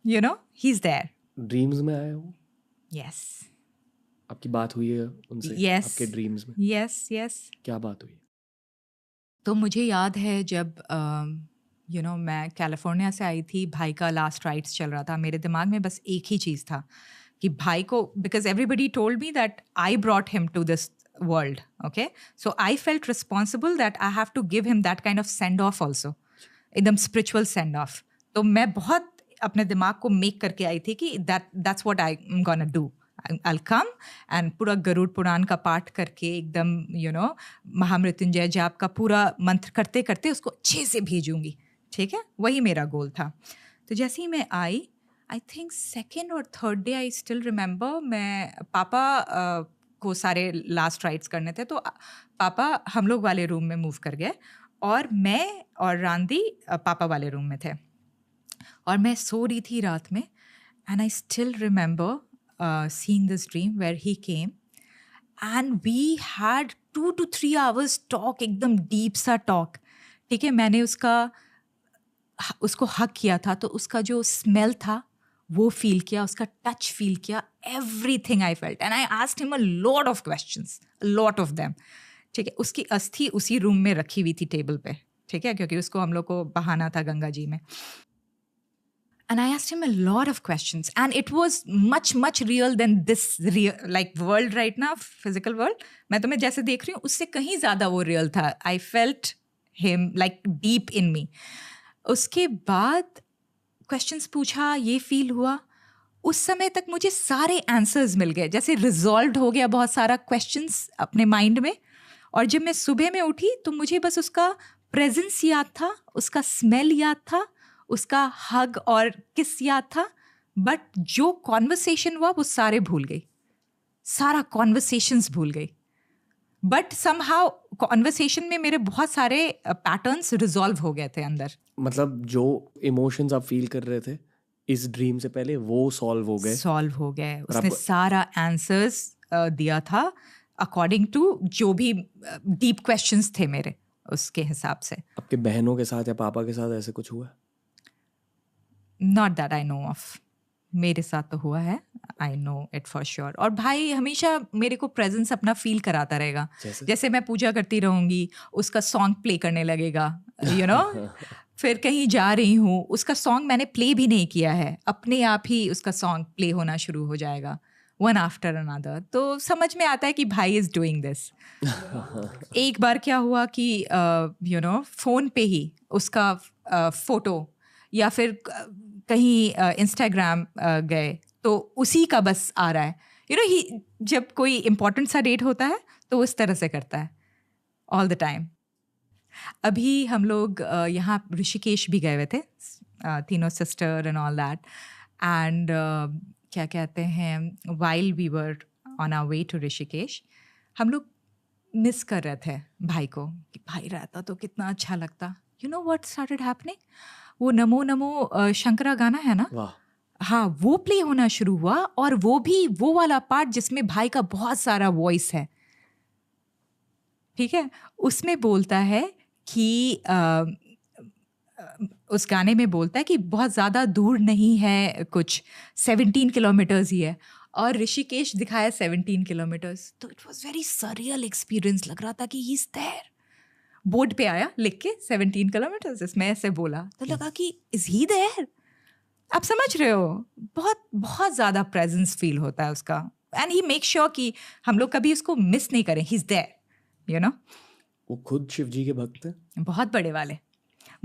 you know, he's there. Dreams में आए हो? Yes. आपकी बात हुई है उनसे? Yes. आपके ड्रीम्स में? Yes. क्या बात हुई? तो मुझे याद है जब यू नो मैं कैलिफोर्निया से आई थी, भाई का लास्ट राइट्स चल रहा था. मेरे दिमाग में बस एक ही चीज़ था कि भाई को, because everybody told me that I brought him to this world. Okay, so I felt responsible that I have to give him that kind of send off also, एकदम स्पिरिचुअल सेंड ऑफ. तो मैं बहुत अपने दिमाग को make करके आई थी कि that's what I am gonna do. I'll come and पूरा गरुड़ पुराण का पाठ करके एकदम यू नो महामृत्युंजय जाप का पूरा मंत्र करते करते उसको अच्छे से भेजूंगी. ठीक है, वही मेरा गोल था. तो जैसे ही मैं आई, आई थिंक सेकेंड और third day, I still remember, मैं पापा को सारे लास्ट राइट्स करने थे, तो पापा हम लोग वाले रूम में मूव कर गए और मैं और रांदी पापा वाले रूम में थे. और मैं सो रही थी रात में and I still remember seeing this dream where he came and we had 2 to 3 hours talk, एकदम deep सा talk. ठीक है, मैंने उसको हक किया था तो उसका जो स्मेल था वो फील किया, उसका टच फील किया, everything I felt and I asked him a lot of questions, a lot of them. ठीक है, उसकी अस्थि उसी रूम में रखी हुई थी टेबल पे. ठीक है, क्योंकि उसको हम लोग को बहाना था गंगा जी में. And I asked him a lot of questions, and it was much real than this real, like world right now, physical world. मैं तुम्हें जैसे देख रही हूँ उससे कहीं ज़्यादा वो real था. I felt him like deep in me. उसके बाद questions पूछा, ये feel हुआ. उस समय तक मुझे सारे answers मिल गए, जैसे resolved हो गया बहुत सारा questions अपने mind में. और जब मैं सुबह में उठी तो मुझे बस उसका presence याद था, उसका smell याद था, उसका हग और किस याद था. बट जो कॉन्वर्सेशन हुआ वो सारे भूल गई, सारा कॉन्वर्सेशंस भूल गई. बट समहाउ कॉन्वर्सेशन में मेरे बहुत सारे पैटर्न्स रिजॉल्व हो गए थे अंदर. मतलब जो इमोशंस आप फील कर रहे थे इस ड्रीम से पहले वो सॉल्व हो गए. उसने सारा आंसर्स दिया था अकॉर्डिंग टू जो भी डीप क्वेश्चंस थे मेरे, उसके हिसाब से. आपके बहनों के साथ या पापा के साथ ऐसे कुछ हुआ? Not that I know of. मेरे साथ तो हुआ है, I know it for sure. और भाई हमेशा मेरे को प्रेजेंस अपना फील कराता रहेगा. जैसे मैं पूजा करती रहूँगी, उसका सॉन्ग प्ले करने लगेगा, you know. फिर कहीं जा रही हूँ, उसका सॉन्ग मैंने प्ले भी नहीं किया है, अपने आप ही उसका सॉन्ग प्ले होना शुरू हो जाएगा, one after another. तो समझ में आता है कि भाई इज डूइंग दिस. एक बार क्या हुआ कि you know, फ़ोन पे ही उसका फोटो या फिर कहीं इंस्टाग्राम गए तो उसी का बस आ रहा है. यू नो, जब कोई इम्पोर्टेंट सा डेट होता है तो उस तरह से करता है ऑल द टाइम. अभी हम लोग यहाँ ऋषिकेश भी गए हुए थे, तीनों sister and all that. And क्या कहते हैं, while we were on our way to Rishikesh, हम लोग मिस कर रहे थे भाई को, कि भाई रहता तो कितना अच्छा लगता. You know what started happening, वो नमो नमो शंकरा गाना है ना, हाँ, वो प्ले होना शुरू हुआ. और वो भी वो वाला पार्ट जिसमें भाई का बहुत सारा वॉइस है, ठीक है. उसमें बोलता है कि उस गाने में बोलता है कि बहुत ज़्यादा दूर नहीं है, कुछ 17 किलोमीटर्स ही है. और ऋषिकेश दिखाया 17 किलोमीटर्स. तो it was very surreal experience. लग रहा था कि ही इज देयर. बोर्ड पे आया लिख के 17 किलोमीटर्स, इसमें ऐसे बोला तो लगा कि इज ही देयर. आप समझ रहे हो, बहुत बहुत ज़्यादा प्रेजेंस फील होता है उसका. एंड ही मेक श्योर कि हम लोग कभी उसको मिस नहीं करें. He is there, you know. वो खुद शिव जी के भक्त हैं, बहुत बड़े वाले.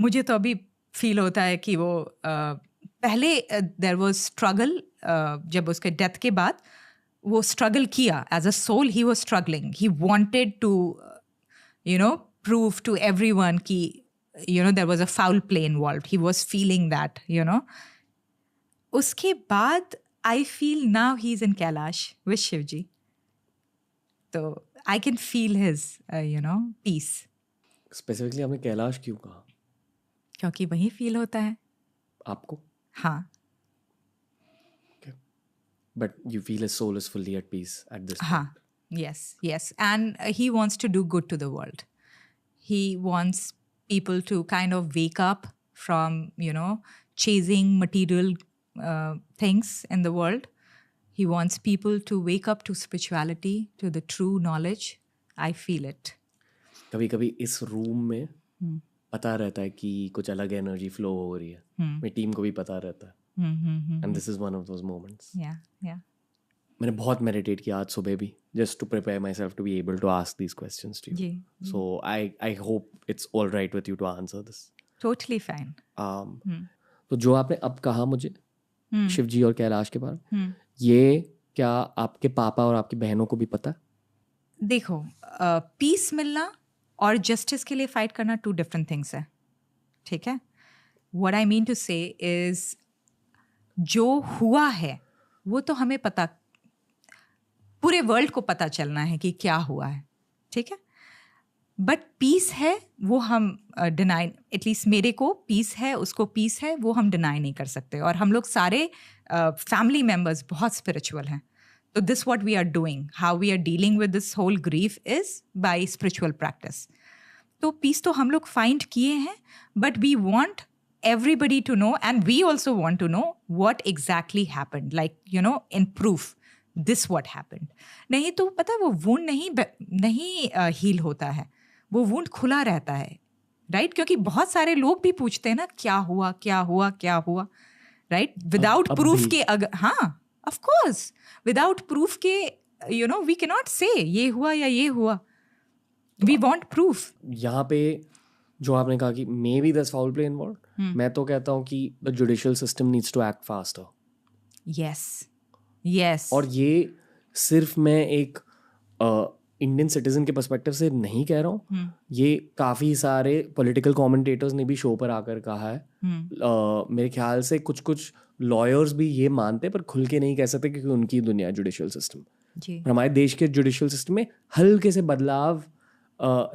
मुझे तो अभी फील होता है कि वो पहले देयर वाज स्ट्रगल, जब उसके डेथ के बाद वो स्ट्रगल किया as a soul. He was struggling, he wanted to you know prove to everyone ki, you know, there was a foul play involved. He was feeling that, you know. Uske baad I feel now he's in Kailash with Shivji. So I can feel his you know, peace. Specifically आपने कैलाश क्यों कहा? क्योंकि वही feel होता है आपको. हाँ. Okay. But you feel his soul is fully at peace at this point. हाँ. Yes. And he wants to do good to the world. He wants people to kind of wake up from, you know, chasing material things in the world. He wants people to wake up to spirituality, to the true knowledge. I feel it. कभी-कभी इस room में पता रहता है कि कुछ अलग energy flow हो रही है. मेरी टीम को भी पता रहता है. And this is one of those moments. Yeah. मैंने बहुत मेडिटेट किया आज सुबह भी, just to prepare myself to be able to ask these questions to you. So I hope it's all right with you to answer this. Totally fine. तो जो आपने अब कहा मुझे शिव जी और कैलाश के बारे में, ये क्या आपके पापा और आपकी बहनों को भी पता? देखो, पीस मिलना और जस्टिस के लिए फाइट करना 2 different things है, ठीक है. What I mean to say is जो हुआ है वो तो हमें पता, पूरे वर्ल्ड को पता चलना है कि क्या हुआ है, ठीक है. बट पीस है वो हम डिनाई, एटलीस्ट मेरे को पीस है, उसको पीस है, वो हम डिनाई नहीं कर सकते. और हम लोग सारे फैमिली मेम्बर्स बहुत स्पिरिचुअल हैं. तो this what we are doing, how we are dealing with this whole grief is by spiritual practice. तो पीस तो हम लोग फाइंड किए हैं, but we want everybody to know, and we also want to know what exactly happened, like, you know, in proof this what happened. नहीं तो पता है वो वुंड नहीं हील होता है, वो वुंड खुला रहता है. राइट? क्योंकि बहुत सारे लोग भी पूछते हैं ना क्या हुआ क्या हुआ क्या हुआ, राइट? विदाउट प्रूफ के हाँ, ऑफ कोर्स विदाउट प्रूफ के you know we can not say ये हुआ या ये हुआ, वी वांट प्रूफ. यहाँ पे जो आपने कहा कि maybe this foul play involve, मैं तो कहता हूँ कि the judicial system needs to act faster. Yes. और ये सिर्फ मैं एक इंडियन सिटीजन के पर्सपेक्टिव से नहीं कह रहा हूँ, ये काफ़ी सारे पॉलिटिकल कमेंटेटर्स ने भी शो पर आकर कहा है. मेरे ख्याल से कुछ कुछ लॉयर्स भी ये मानते हैं पर खुल के नहीं कह सकते क्योंकि उनकी दुनिया जुडिशियल सिस्टम. हमारे देश के जुडिशियल सिस्टम में हल्के से बदलाव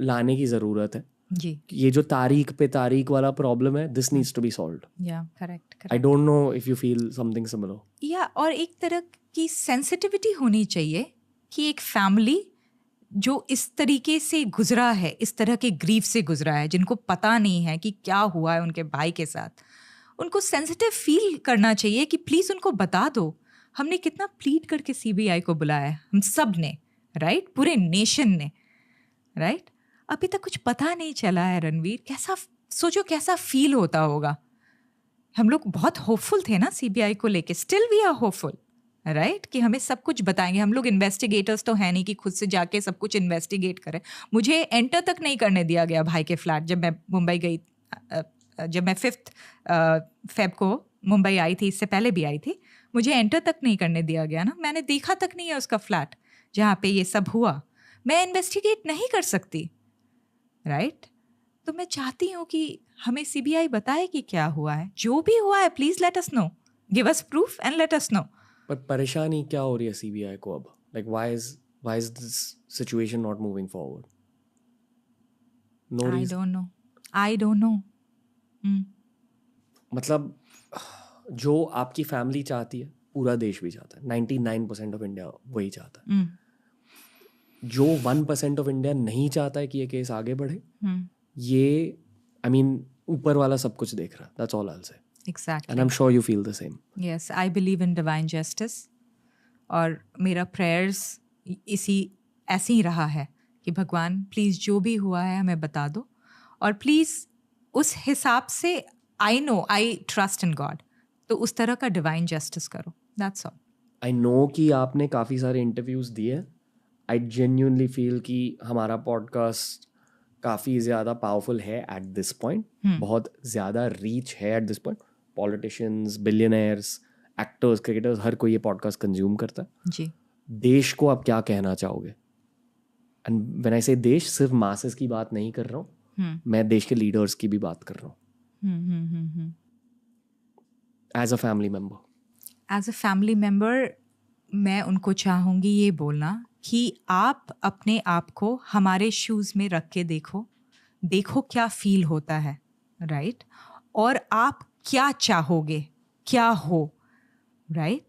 लाने की ज़रूरत है. जी. ये जो तारीख पे तारीख वाला प्रॉब्लम है, this needs to be solved. Yeah correct. I don't know if you feel something similar. या और एक तरह की सेंसिटिविटी होनी चाहिए कि एक फैमिली जो इस तरीके से गुजरा है, इस तरह के ग्रीफ से गुजरा है, जिनको पता नहीं है कि क्या हुआ है उनके भाई के साथ, उनको सेंसिटिव फील करना चाहिए कि प्लीज़ उनको बता दो. हमने कितना प्लीड करके सीबीआई को बुलाया है, हम सब ने, राइट? पूरे नेशन ने, राइट? अभी तक कुछ पता नहीं चला है. रणवीर, कैसा सोचो कैसा फील होता होगा. हम लोग बहुत होपफुल थे ना सीबीआई को लेके, still we are hopeful, right? कि हमें सब कुछ बताएंगे. हम लोग इन्वेस्टिगेटर्स तो है नहीं कि खुद से जाके सब कुछ इन्वेस्टिगेट करें. मुझे एंटर तक नहीं करने दिया गया भाई के फ्लैट जब मैं मुंबई गई. जब मैं 5 फेब को मुंबई आई थी, इससे पहले भी आई थी, मुझे एंटर तक नहीं करने दिया गया ना. मैंने देखा तक नहीं है उसका फ्लैट जहाँ पे ये सब हुआ. मैं इन्वेस्टिगेट नहीं कर सकती, राइट? तो मैं चाहती हूँ कि हमें सीबीआई बताए कि क्या हुआ है. जो भी हुआ है please let us know, give us proof and let us know. पर परेशानी क्या हो रही है सीबीआई को अब? Like why is this situation not moving forward? No reason. I don't know. मतलब जो आपकी फैमिली चाहती है पूरा देश भी चाहता है. 99% ऑफ इंडिया वही चाहता है. जो 1% ऑफ इंडिया नहीं चाहता है कि ये केस आगे बढ़े, ये आई मीन ऊपर वाला सब कुछ देख रहा है. दैट्स ऑल आई विल से. Exactly. And I'm sure you feel the same. Yes, I believe in divine justice. और मेरा prayers ऐसे ही रहा है कि भगवान प्लीज़ जो भी हुआ है हमें बता दो, और प्लीज़ उस हिसाब से I trust in God, तो उस तरह का divine justice करो. That's all. I know कि आपने काफ़ी सारे इंटरव्यूज़ दिए. I genuinely feel कि हमारा पॉडकास्ट काफ़ी ज़्यादा पावरफुल है एट दिस पॉइंट. बहुत ज़्यादा रीच है at this point. Politicians, billionaires, actors, cricketers, हर कोई ये पॉडकास्ट कंज्यूम करता है. जी. देश को आप क्या कहना चाहोगे? एंड व्हेन आई से देश, सिर्फ मासेस की बात नहीं कर रहा हूँ, मैं देश के लीडर्स की भी बात कर रहा हूँ. एज अ फैमिली मेम्बर, मैं उनको चाहूँगी ये बोलना कि आप अपने आप को हमारे शूज़ में रख के देखो क्या फील होता है, राइट? और आप क्या चाहोगे, क्या हो, राइट?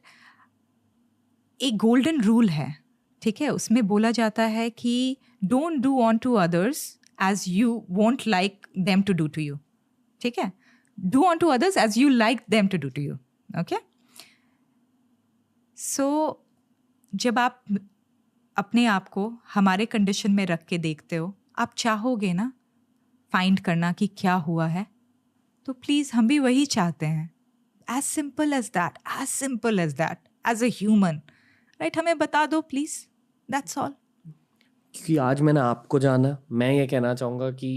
एक गोल्डन रूल है, ठीक है? उसमें बोला जाता है कि don't do unto others as you want like them to do to you, ठीक है? Do unto others as you like them to do to you. Okay? So जब आप अपने आप को हमारे कंडीशन में रख के देखते हो, आप चाहोगे ना फाइंड करना कि क्या हुआ है, तो प्लीज़ हम भी वही चाहते हैं. As simple as that, as a human, right? हमें बता दो प्लीज़, दैट्स ऑल. क्योंकि आज मैंने आपको जाना, मैं ये कहना चाहूँगा कि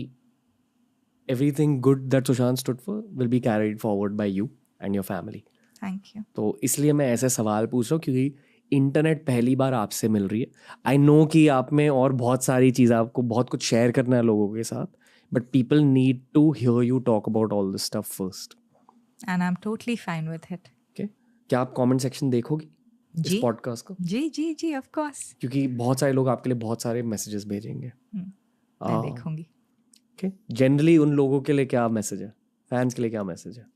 everything good that Sushant stood for will be carried forward bye you and your family. Thank you. तो इसलिए मैं ऐसे सवाल पूछ रहा हूँ क्योंकि इंटरनेट पहली बार आपसे मिल रही है. आई नो कि आप में और बहुत सारी चीज़ें, आपको बहुत कुछ शेयर करना है लोगों के साथ, but people need to hear you talk about all this stuff first. And I am totally fine with it. Okay? क्या आप कमेंट सेक्शन देखोगी इस पॉडकास्ट को? जी, ऑफ कोर्स. क्योंकि बहुत सारे लोग आपके लिए बहुत सारे मैसेजेस भेजेंगे. मैं देखूंगी. ओके? जनरली उन लोगों के लिए क्या मैसेज है? फैंस के लिए क्या मैसेज है?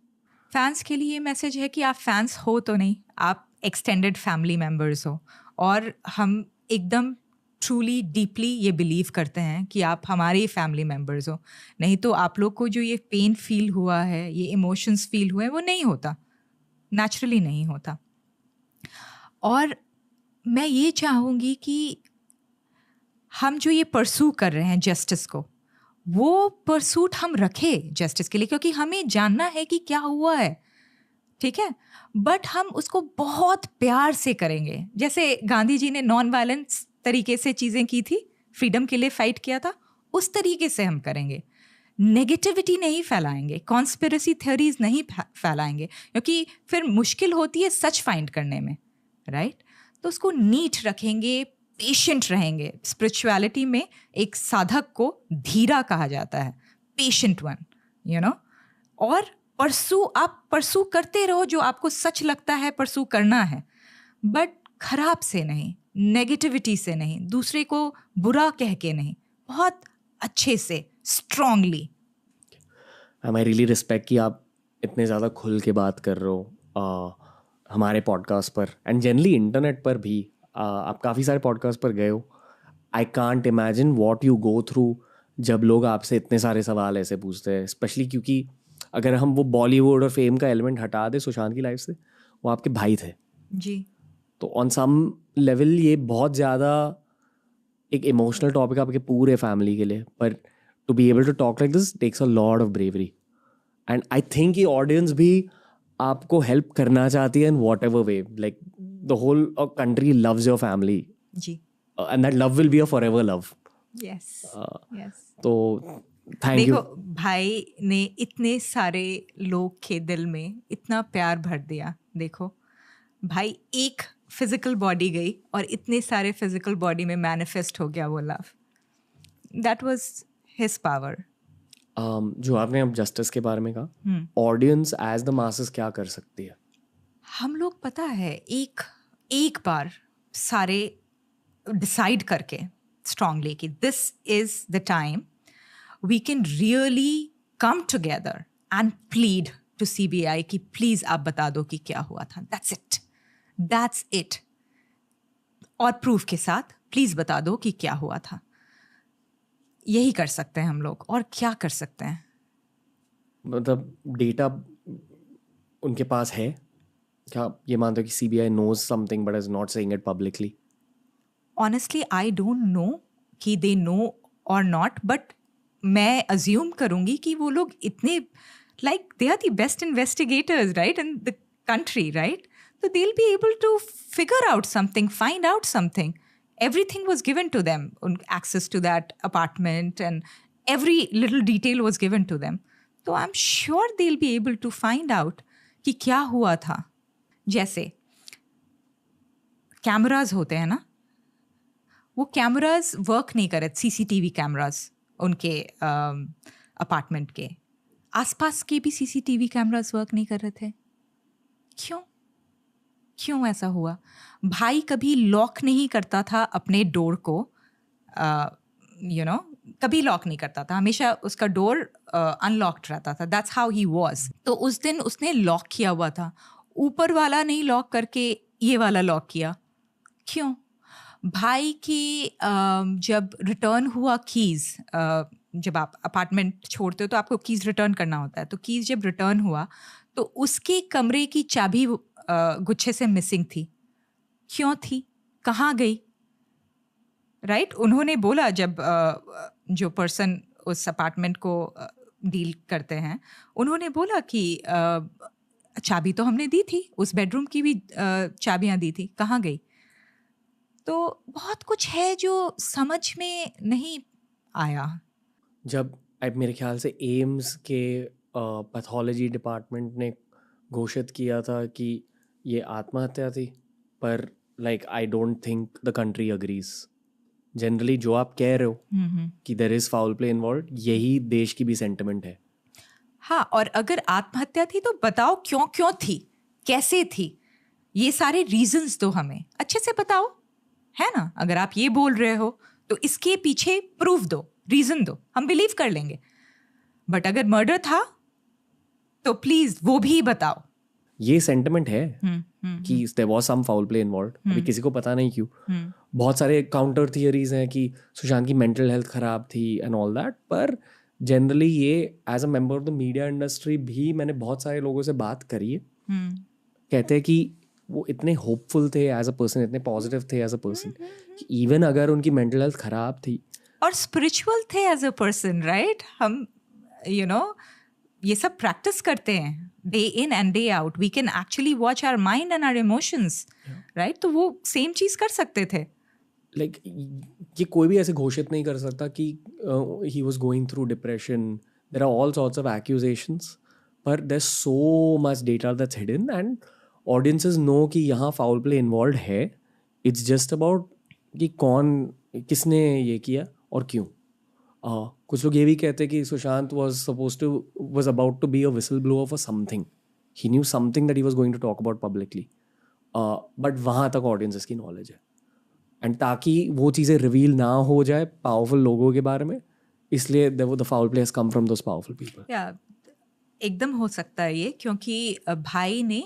फैंस के लिए मैसेज है कि आप फैंस हो तो नहीं, आप एक्सटेंडेड फैमिली मेम्बर्स हो, और हम एकदम ट्रूली डीपली ये बिलीव करते हैं कि आप हमारे ही फैमिली मेम्बर्स हो. नहीं तो आप लोग को जो ये पेन फील हुआ है, ये इमोशंस फील हुए हैं, वो नहीं होता, नेचुरली नहीं होता. और मैं ये चाहूँगी कि हम जो ये परसू कर रहे हैं जस्टिस को, वो परसूट हम रखे जस्टिस के लिए, क्योंकि हमें जानना है कि क्या हुआ है, ठीक है, बट हम उसको बहुत प्यार से करेंगे। जैसे गांधी जी ने नॉन वायलेंस तरीके से चीज़ें की थी, फ्रीडम के लिए फाइट किया था, उस तरीके से हम करेंगे। नेगेटिविटी नहीं फैलाएंगे, कॉन्स्पिरेसी थ्योरीज नहीं फैलाएंगे, क्योंकि फिर मुश्किल होती है सच फाइंड करने में, राइट? तो उसको नीट रखेंगे, पेशेंट रहेंगे। स्पिरिचुअलिटी में एक साधक को धीरा कहा जाता है, पेशेंट वन, यू नो। और आप परसू करते रहो, जो आपको सच लगता है परसू करना है, बट खराब से नहीं, नेगेटिविटी से नहीं, दूसरे को बुरा कह के नहीं, बहुत अच्छे से, स्ट्रांगली। आई रियली रिस्पेक्ट कि आप इतने ज़्यादा खुल के बात कर रहे हो हमारे पॉडकास्ट पर, एंड जनरली इंटरनेट पर भी। आप काफ़ी सारे पॉडकास्ट पर गए हो। I can't imagine what you go through जब लोग आपसे इतने सारे सवाल ऐसे पूछते हैं, स्पेशली क्योंकि अगर हम वो बॉलीवुड और फेम का एलिमेंट हटा दें सुशांत की लाइफ से, वो आपके भाई थे जी। तो ऑन सम लेवल ये बहुत ज़्यादा एक इमोशनल टॉपिक आपके पूरे फैमिली के लिए, पर to be able to talk like this takes a lot of bravery. And I think ये ऑडियंस भी आपको हेल्प करना चाहती है in whatever way, like the whole country loves your family ji. And that love will be a forever love. Yes yes. तो thank you. देखो, भाई ने इतने सारे लोग के दिल में इतना प्यार भर दिया। देखो भाई, एक फिजिकल बॉडी गई और इतने सारे फिजिकल बॉडी में मैनिफेस्ट हो गया वो love. That was his power. जो आपने अब जस्टिस के बारे में कहा, ऑडियंस एज द मासेस क्या कर सकती है? हम लोग, पता है, एक बार सारे डिसाइड करके स्ट्रांगली कि this is the time we can really come together and plead to CBI कि प्लीज आप बता दो कि क्या हुआ था। That's it. और प्रूफ के साथ प्लीज बता दो कि क्या हुआ था। यही कर सकते हैं हम लोग, और क्या कर सकते हैं? मतलब डेटा उनके पास है क्या? ये मानते हो कि CBI knows something but is not saying it publicly? Honestly, I don't know कि they know or not, but मैं assume करूँगी कि वो लोग इतने, like they are the best investigators, right, in the country, right? So they'll be able to figure out something, find out something. Everything was given to them, access to that apartment, and every little detail was given to them. So I'm sure they'll be able to find out कि क्या हुआ था। जैसे cameras होते हैं ना, वो cameras work नहीं कर रहे, CCTV कैमराज उनके अपार्टमेंट के आसपास के भी CCTV कैमराज वर्क नहीं कर रहे थे। क्यों ऐसा हुआ? भाई कभी लॉक नहीं करता था अपने डोर को, कभी लॉक नहीं करता था, हमेशा उसका डोर अनलॉक्ड रहता था। That's how he was. तो उस दिन उसने लॉक किया हुआ था, ऊपर वाला नहीं लॉक करके ये वाला लॉक किया। क्यों? भाई की जब रिटर्न हुआ कीज़, जब आप अपार्टमेंट छोड़ते हो तो आपको कीज़ रिटर्न करना होता है, तो कीज़ जब रिटर्न हुआ तो उसके कमरे की चाबी गुच्छे से मिसिंग थी। क्यों थी? कहाँ गई? राइट? उन्होंने बोला, जब जो पर्सन उस अपार्टमेंट को डील करते हैं, उन्होंने बोला कि चाबी तो हमने दी थी, उस बेडरूम की भी चाबियां दी थी, कहाँ गई? तो बहुत कुछ है जो समझ में नहीं आया। जब मेरे ख्याल से एम्स के पैथोलॉजी डिपार्टमेंट ने घोषित किया था कि ये आत्महत्या थी, पर like I don't think the country agrees. Generally जो आप कह रहे हो कि there is foul play involve, यही देश की भी सेंटिमेंट है। हाँ, और अगर आत्महत्या थी तो बताओ क्यों थी, कैसे थी, ये सारे रीजंस दो, हमें अच्छे से बताओ, है ना? अगर आप ये बोल रहे हो तो इसके पीछे प्रूफ दो, रीजन दो, हम बिलीव कर लेंगे। बट अगर मर्डर था तो प्लीज वो भी बताओ। ये सेंटिमेंट है कि there was some foul play involve. अभी किसी को पता नहीं क्यों। बहुत सारे काउंटर थियरीज हैं कि सुशांत की मेंटल हेल्थ खराब थी एंड ऑल दैट, पर जनरली ये as a member of the media industry भी मैंने बहुत सारे लोगों से बात करी है, कहते हैं कि वो इतने होपफुल थे एज अ पर्सन, इतने पॉजिटिव थे एज अ पर्सन, कि इवन अगर उनकी मेंटल हेल्थ खराब थी और स्पिरिचुअल थे एज अ पर्सन, राइट? हम यू नो ये सब प्रैक्टिस करते हैं day in and day out. We can actually watch our mind and our emotions, right? तो वो सेम चीज कर सकते थे. लाइक ये कोई भी ऐसे घोषित नहीं कर सकता कि he was going through depression. There are all sorts of accusations, पर there is so much data that's hidden and audiences know कि यहाँ फाउल प्ले इन्वॉल्व है. इट्स जस्ट अबाउट कि किसने ये किया और क्यों. कुछ लोग ये भी कहते हैं कि Sushant was about to be a whistleblower for something. He knew something that he was going to talk about publicly. But वहाँ तक ऑडियंसेस की नॉलेज है. एंड ताकि वो चीज़ें रिवील ना हो जाए पावरफुल लोगों के बारे में, इसलिए the foul play has come from those powerful people. एकदम हो सकता है ये, क्योंकि भाई ने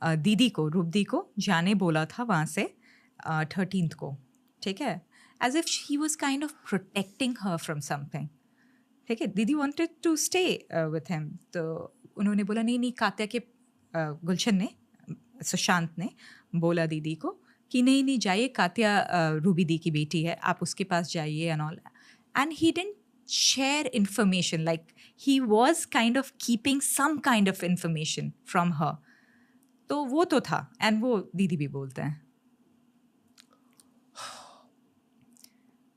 दीदी को, रूपदी को जाने बोला था वहाँ से 13th को, ठीक है, as if he was kind of protecting her from something. ठीक है, दीदी wanted to stay with him. तो उन्होंने बोला नहीं, कात्या के गुलशन ने, सुशांत ने बोला दीदी को कि नहीं जाइए, कात्या रूबी दी की बेटी है, आप उसके पास जाइए and all. And he didn't share information, like he was kind of keeping some kind of information from her. तो वो तो था, and वो दीदी भी बोलते हैं.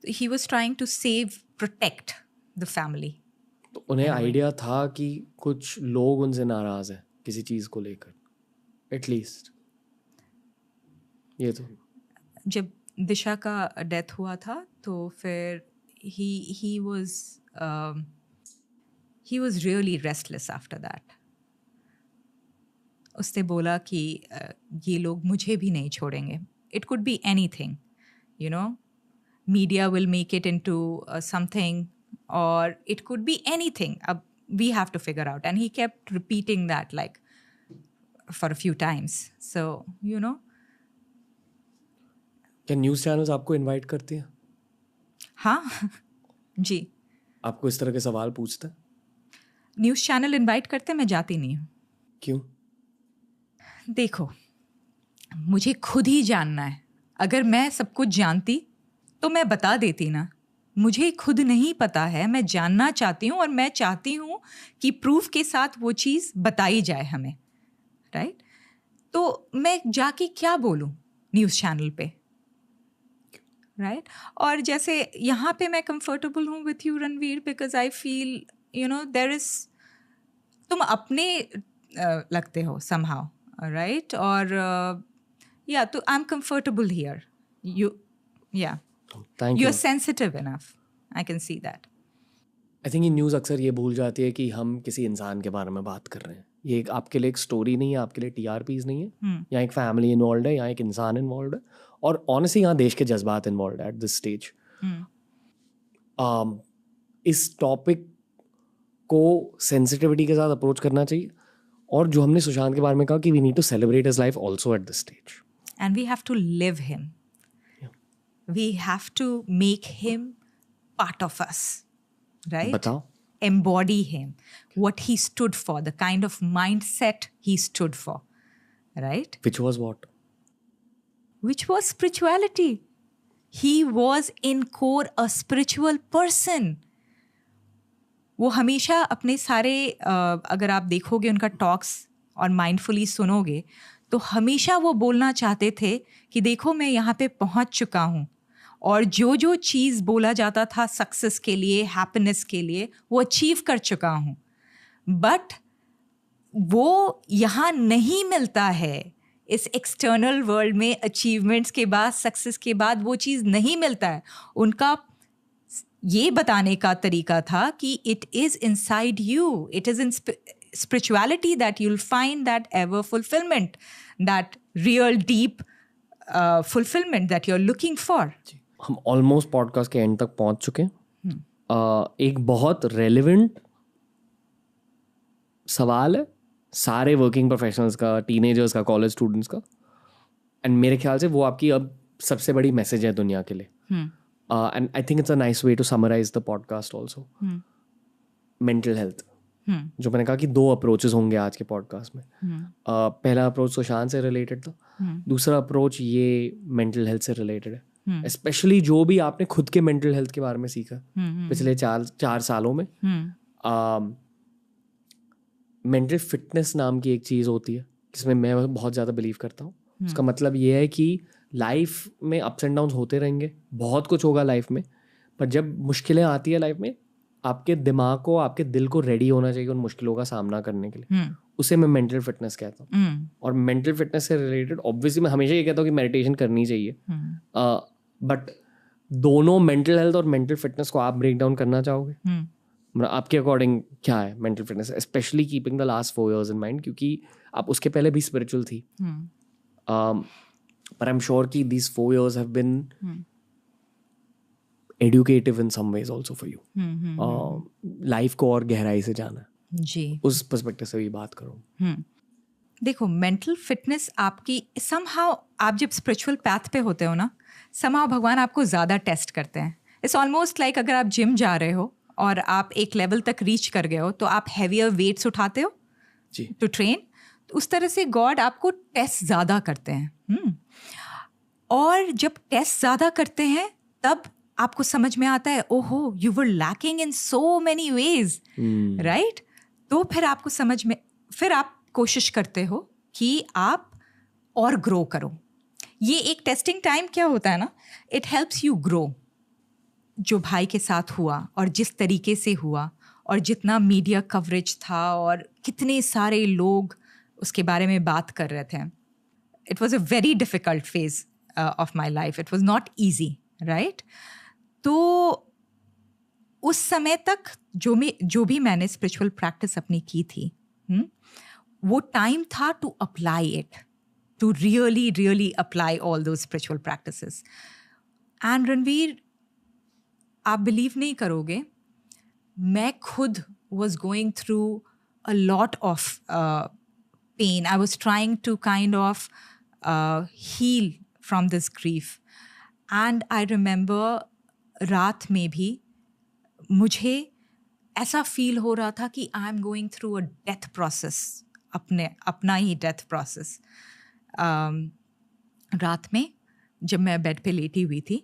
He was trying to protect the family. तो उन्हें आइडिया था कि कुछ लोग उनसे नाराज हैं किसी चीज़ को लेकर, एटलीस्ट. ये तो जब दिशा का डेथ हुआ था तो फिर he was really restless after that. उसने बोला कि ये लोग मुझे भी नहीं छोड़ेंगे. It could be anything, you know. Media will make it into something, or it could be anything. We have to figure out. And he kept repeating that like for a few times. So, you know. क्या news channels आपको invite करती हैं? हाँ जी. आपको इस तरह के सवाल पूछते हैं? न्यूज़ चैनल इनवाइट करते, मैं जाती नहीं हूँ. क्यों? देखो, मुझे खुद ही जानना है. अगर मैं सब कुछ जानती तो मैं बता देती ना. मुझे खुद नहीं पता है, मैं जानना चाहती हूँ और मैं चाहती हूँ कि प्रूफ के साथ वो चीज़ बताई जाए हमें, राइट? तो मैं जाके क्या बोलूँ न्यूज़ चैनल पे, राइट? और जैसे यहाँ पे मैं कंफर्टेबल हूँ with you Ranveer, because I feel you know there is, तुम अपने लगते हो समहाउ, राइट? और या तो I am comfortable here. Yeah Thank you you. are sensitive enough. I can see that. I think ये न्यूज़ अक्सर ये भूल जाती है कि हम किसी इंसान के बारे में बात कर रहे हैं. ये आपके लिए एक स्टोरी नहीं है, आपके लिए TRPs नहीं है. यहाँ एक फैमिली इन्वॉल्व है, यहाँ एक इंसान इन्वॉल्व है, और ऑनेस्टली यहाँ देश के जज्बात इन्वॉल्व है एट दिस स्टेज. इस टॉपिक को सेंसिटिविटी के साथ अप्रोच करना चाहिए. और जो हमने सुशांत के बारे में कहा कि we need to celebrate his life also at this stage. And we have to live him. We have to make him part of us, right? बताओ. Embody him, what he stood for, the kind of mindset he stood for, right? Which was what? Which was spirituality. He was in core a spiritual person. वो हमेशा अपने सारे अगर आप देखोगे उनका talks और माइंडफुली सुनोगे तो हमेशा वो बोलना चाहते थे कि देखो मैं यहाँ पे पहुँच चुका हूँ, और जो चीज़ बोला जाता था सक्सेस के लिए, हैप्पीनेस के लिए, वो अचीव कर चुका हूँ. बट वो यहाँ नहीं मिलता है. इस एक्सटर्नल वर्ल्ड में अचीवमेंट्स के बाद, सक्सेस के बाद वो चीज़ नहीं मिलता है. उनका ये बताने का तरीका था कि it is inside you, it is in spirituality that you'll find that ever fulfillment, that real deep fulfillment that you're looking for. हम ऑलमोस्ट पॉडकास्ट के एंड तक पहुंच चुके हैं. एक बहुत रेलिवेंट सवाल है सारे वर्किंग प्रोफेशनल्स का, टीनेजर्स का, कॉलेज स्टूडेंट्स का, एंड मेरे ख्याल से वो आपकी अब सबसे बड़ी मैसेज है दुनिया के लिए. And I think it's a nice way to summarise the podcast also. Mental health, जो मैंने कहा कि 2 अप्रोचेस होंगे आज के पॉडकास्ट में. पहला अप्रोच सुशांत से रिलेटेड था, दूसरा अप्रोच ये मेंटल हेल्थ से रिलेटेड है. स्पेशली जो भी आपने खुद के मेंटल हेल्थ के बारे में सीखा पिछले 4 सालों में. मेंटल फिटनेस नाम की एक चीज़ होती है जिसमें मैं बहुत ज़्यादा बिलीव करता हूँ. उसका मतलब ये है कि लाइफ में अप्स एंड डाउन्स होते रहेंगे, बहुत कुछ होगा लाइफ में, पर जब मुश्किलें आती है लाइफ में, आपके दिमाग को, आपके दिल को रेडी होना चाहिए उन मुश्किलों का सामना करने के लिए. उसे मैं मेंटल फिटनेस कहता हूँ. और मेंटल फिटनेस से रिलेटेड ऑब्वियसली मैं हमेशा ये कहता हूँ कि मेडिटेशन करनी चाहिए, बट दोनों मेंटल हेल्थ और मेंटल फिटनेस को आप ब्रेक डाउन करना चाहोगे? मतलब आपके अकॉर्डिंग क्या है mental fitness, specially keeping the last 4 years in mind, क्योंकि आप उसके पहले भी स्पिरिचुअल थी, पर आई एम श्योर कि these 4 years have been educative in some ways also for you. Life को और गहराई से जाना जी, उस पर्सपेक्टिव से भी बात करूँ. देखो, मेंटल फिटनेस आपकी समहाउ, आप जब स्पिरिचुअल पैथ पे होते हो ना, समहाउ भगवान आपको ज़्यादा टेस्ट करते हैं. इट्स ऑलमोस्ट लाइक अगर आप जिम जा रहे हो और आप एक लेवल तक रीच कर गए हो तो आप हैवियर वेट्स उठाते हो टू ट्रेन. तो उस तरह से गॉड आपको टेस्ट ज़्यादा करते हैं. और जब टेस्ट ज़्यादा करते हैं तब आपको समझ में आता है, ओहो, you were lacking in so many ways, right? तो फिर आपको समझ में, फिर आप कोशिश करते हो कि आप और ग्रो करो. ये एक टेस्टिंग टाइम क्या होता है ना, इट हेल्प्स यू ग्रो. जो भाई के साथ हुआ और जिस तरीके से हुआ और जितना मीडिया कवरेज था और कितने सारे लोग उसके बारे में बात कर रहे थे, it was a very difficult phase of my life. It was not easy, right? तो उस समय तक जो भी मैंने स्पिरिचुअल प्रैक्टिस अपनी की थी, वो टाइम था to apply it, to really apply all those spiritual practices. And Ranveer, आप बिलीव नहीं करोगे, मैं खुद was going through a lot of pain. I was trying to kind of heal from this grief. And I remember रात में भी मुझे ऐसा फील हो रहा था कि I am going through a death process, अपना ही डेथ प्रोसेस. रात में जब मैं बेड पे लेटी हुई थी,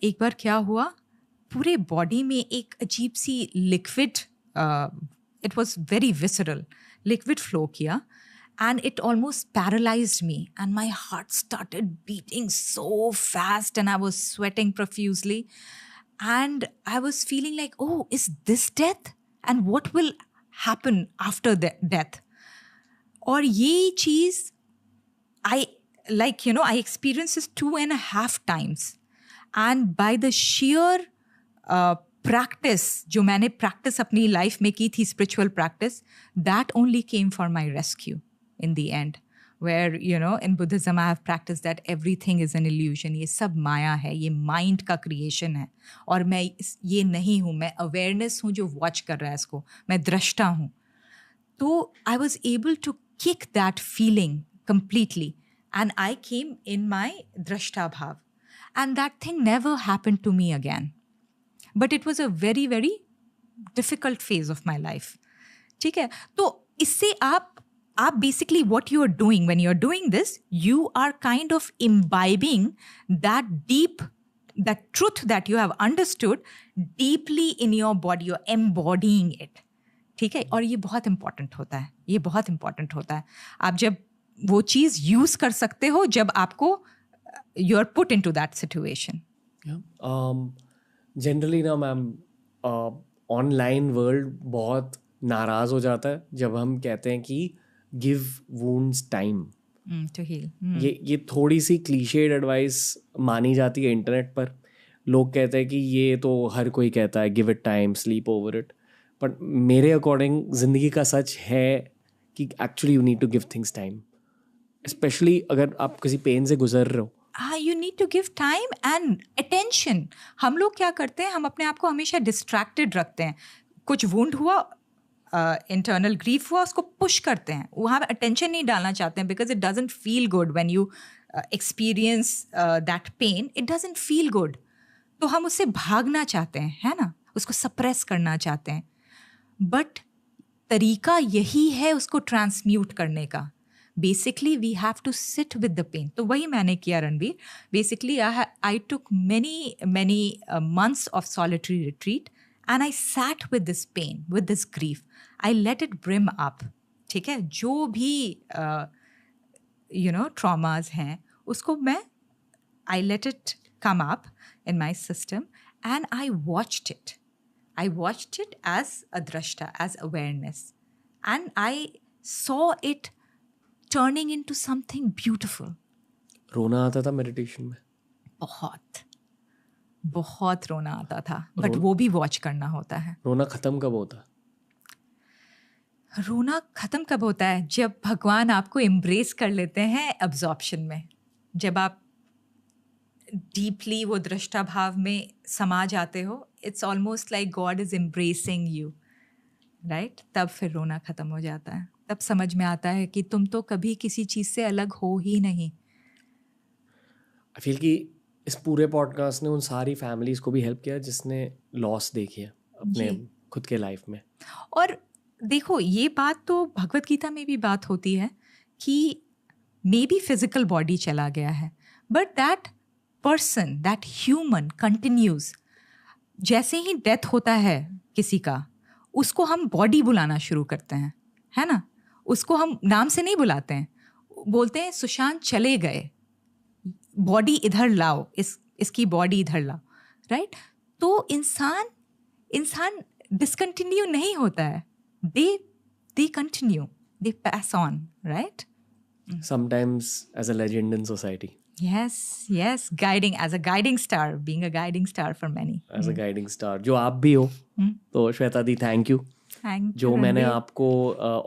एक बार क्या हुआ, पूरे बॉडी में एक अजीब सी liquid, it was very visceral, liquid flow किया. And it almost paralyzed me, and my heart started beating so fast, and I was sweating profusely, and I was feeling like, oh, is this death? And what will happen after death? और ये चीज़ I experienced this 2.5 times, and by the sheer practice, जो मैंने practice अपनी life में की थी, spiritual practice, that only came for my rescue in the end, where in Buddhism I have practiced that everything is an illusion. ये सब माया है, ये माइंड का क्रिएशन है, और मैं ये नहीं हूँ, मैं अवेयरनेस हूँ जो वॉच कर रहा है इसको, मैं दृष्टा हूँ. तो I was able to kick that feeling completely, and I came in my drashta bhav, and that thing never happened to me again. But it was a very very difficult phase of my life. ठीक है? तो इससे आप basically what you are doing when you are doing this, you are kind of imbibing that truth that you have understood deeply in your body. You're embodying it. ठीक है? और ये बहुत important होता है, ये बहुत important होता है. आप जब वो चीज़ यूज़ कर सकते हो जब आपको you are put into that situation. Generally ना मैम, ऑनलाइन वर्ल्ड बहुत नाराज़ हो जाता है जब हम कहते हैं कि give wounds time to heal. ये थोड़ी सी क्लीशेड एडवाइस मानी जाती है इंटरनेट पर. लोग कहते हैं कि ये तो हर कोई कहता है, give it time, sleep over it. But मेरे अकॉर्डिंग ज़िंदगी का सच है कि actually you need to give things time, specially अगर आप किसी पेन से गुजर रहे हो. You need to give time and attention. हम लोग क्या करते हैं, हम अपने आप को हमेशा डिस्ट्रैक्टेड रखते हैं. कुछ वुंड हुआ, इंटरनल ग्रीफ हुआ, उसको पुश करते हैं, वहाँ पे अटेंशन नहीं डालना चाहते हैं, because it doesn't feel good when you experience that pain. It doesn't feel good, तो हम उससे भागना चाहते हैं, है ना, उसको सप्रेस करना चाहते हैं. बट तरीका यही है उसको ट्रांसम्यूट करने का, basically we have to sit with the pain. तो वही मैंने किया Ranveer. Basically I took many months of solitary retreat and I sat with this pain, with this grief. I let it brim up. ठीक है, जो भी traumas हैं उसको मैं I let it come up in my system and I watched it. I watched it as a drashta, as awareness. And I saw it turning into something beautiful. रोना आता था मेडिटेशन में? बहुत रोना आता था, बट वो भी वॉच करना होता है. रोना खत्म कब होता है? रोना खत्म कब होता है? जब भगवान आपको एम्ब्रेस कर लेते हैं अब्जॉर्प्शन में. जब आप डीपली वो दृष्टा भाव में समा जाते हो, it's almost like God is embracing you, right? तब फिर रोना ख़त्म हो जाता है. तब समझ में आता है कि तुम तो कभी किसी चीज़ से अलग हो ही नहीं. आई फील कि इस पूरे पॉडकास्ट ने उन सारी फैमिलीज़ को भी हेल्प किया जिसने लॉस देखी है अपने खुद के लाइफ में. और देखो, ये बात तो भगवत गीता में भी बात होती है कि मे बी फिजिकल बॉडी चला गया है, but that person, that human continues. जैसे ही डेथ होता है किसी का, उसको हम बॉडी बुलाना शुरू करते हैं, है ना? उसको हम नाम से नहीं बुलाते हैं, बोलते हैं सुशांत चले गए, बॉडी इधर लाओ, इसकी बॉडी इधर लाओ, राइट? तो इंसान डिसकंटिन्यू नहीं होता है, they continue, they pass on, right? Sometimes as a legend in society. Yes, guiding, as a guiding star, being a guiding star for many. As a guiding star, जो आप भी हो. तो श्वेता दी, थैंक यू. जो मैंने आपको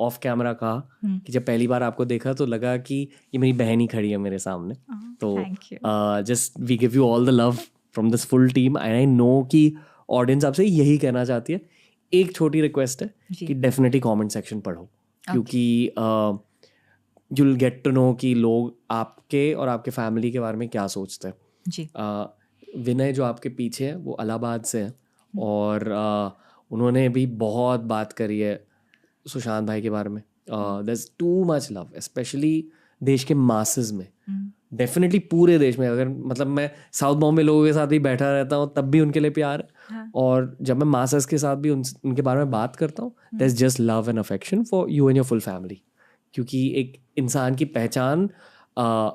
ऑफ कैमरा कहा कि जब पहली बार आपको देखा तो लगा कि ये मेरी बहन ही खड़ी है मेरे सामने. तो just we give you all the love from this full team. And I know कि ऑडियंस आपसे यही कहना चाहती है. एक छोटी रिक्वेस्ट है कि डेफिनेटली कमेंट सेक्शन पढ़ो, क्योंकि you will get to know कि लोग आपके और आपके फैमिली के बारे में क्या सोचते हैं. विनय जो आपके पीछे है वो इलाहाबाद से हैं और उन्होंने भी बहुत बात करी है सुशांत भाई के बारे में. There is too much love, specially देश के मासेस में. डेफिनेटली पूरे देश में, अगर मतलब मैं साउथ बॉम्बे लोगों के साथ भी बैठा रहता हूँ तब भी उनके लिए प्यार है. और जब मैं मासेस के साथ भी उनके बारे में बात करता हूँ, there is just love and affection for you and your full family. क्योंकि एक इंसान की पहचान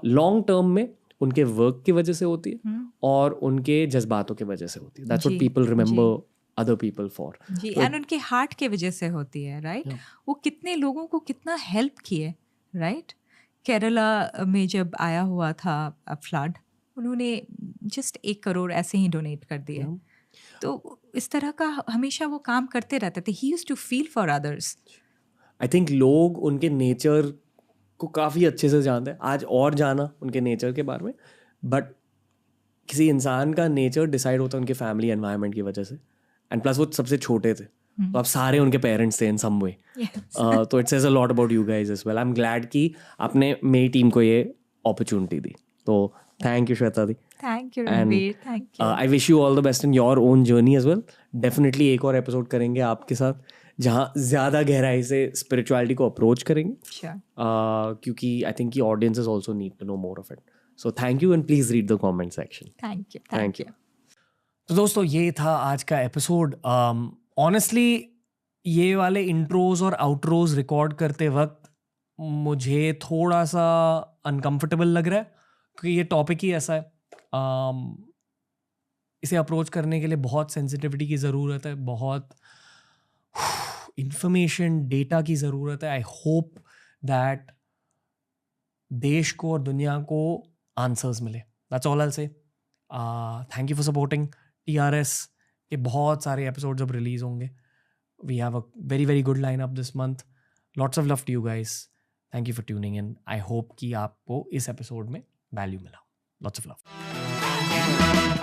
लॉन्ग टर्म में उनके वर्क की वजह से होती है और उनके जज्बातों की वजह से होती है. That's what people remember other people for. जी, एंड उनके हार्ट के वजह से होती है, राइट? वो कितने लोगों को कितना हेल्प किए, राइट? केरला में जब आया हुआ था फ्लड, उन्होंने जस्ट 1 करोड़ ऐसे ही डोनेट कर दिए. तो इस तरह का हमेशा वो काम करते रहते थे. He used to feel for others. I think लोग उनके नेचर को काफ़ी अच्छे से जानते हैं. आज और जाना उनके नेचर के बारे में, बट किसी इंसान का नेचर डिसाइड होता है उनके फैमिली एनवायरनमेंट की वजह से. एंड प्लस वो सबसे छोटे थे, तो आप सारे उनके पेरेंट्स थे इन सम वे. तो it says a lot about you guys as well. I am glad कि आपने मेरी टीम को ये अपॉर्चुनिटी दी. तो थैंक यू श्वेता दी. Thank you Ranveer, thank you. I wish you all the best in your own journey as well. Definitely एक और एपिसोड करेंगे आपके साथ जहाँ ज़्यादा गहराई से स्पिरिचुअलिटी को अप्रोच करेंगे. क्योंकि आई थिंक की audiences also need to know more of it. So thank you and please read the comment section. Thank you. तो दोस्तों, ये था आज का एपिसोड. ऑनेस्टली ये वाले इंट्रोज और आउट्रोज रिकॉर्ड करते वक्त मुझे थोड़ा सा अनकंफर्टेबल लग रहा है, क्योंकि ये टॉपिक ही ऐसा है. इसे अप्रोच करने के लिए बहुत सेंसिटिविटी की ज़रूरत है, बहुत इंफॉर्मेशन, डेटा की ज़रूरत है. आई होप दैट देश को और दुनिया को आंसर्स मिले. That's all I will say. Thank you for supporting TRS के बहुत सारे एपिसोड्स अब रिलीज होंगे. We have a very very good line up this month. Lots of love to you guys. Thank you for tuning in. I hope कि आपको इस episode में value मिला. Lots of love.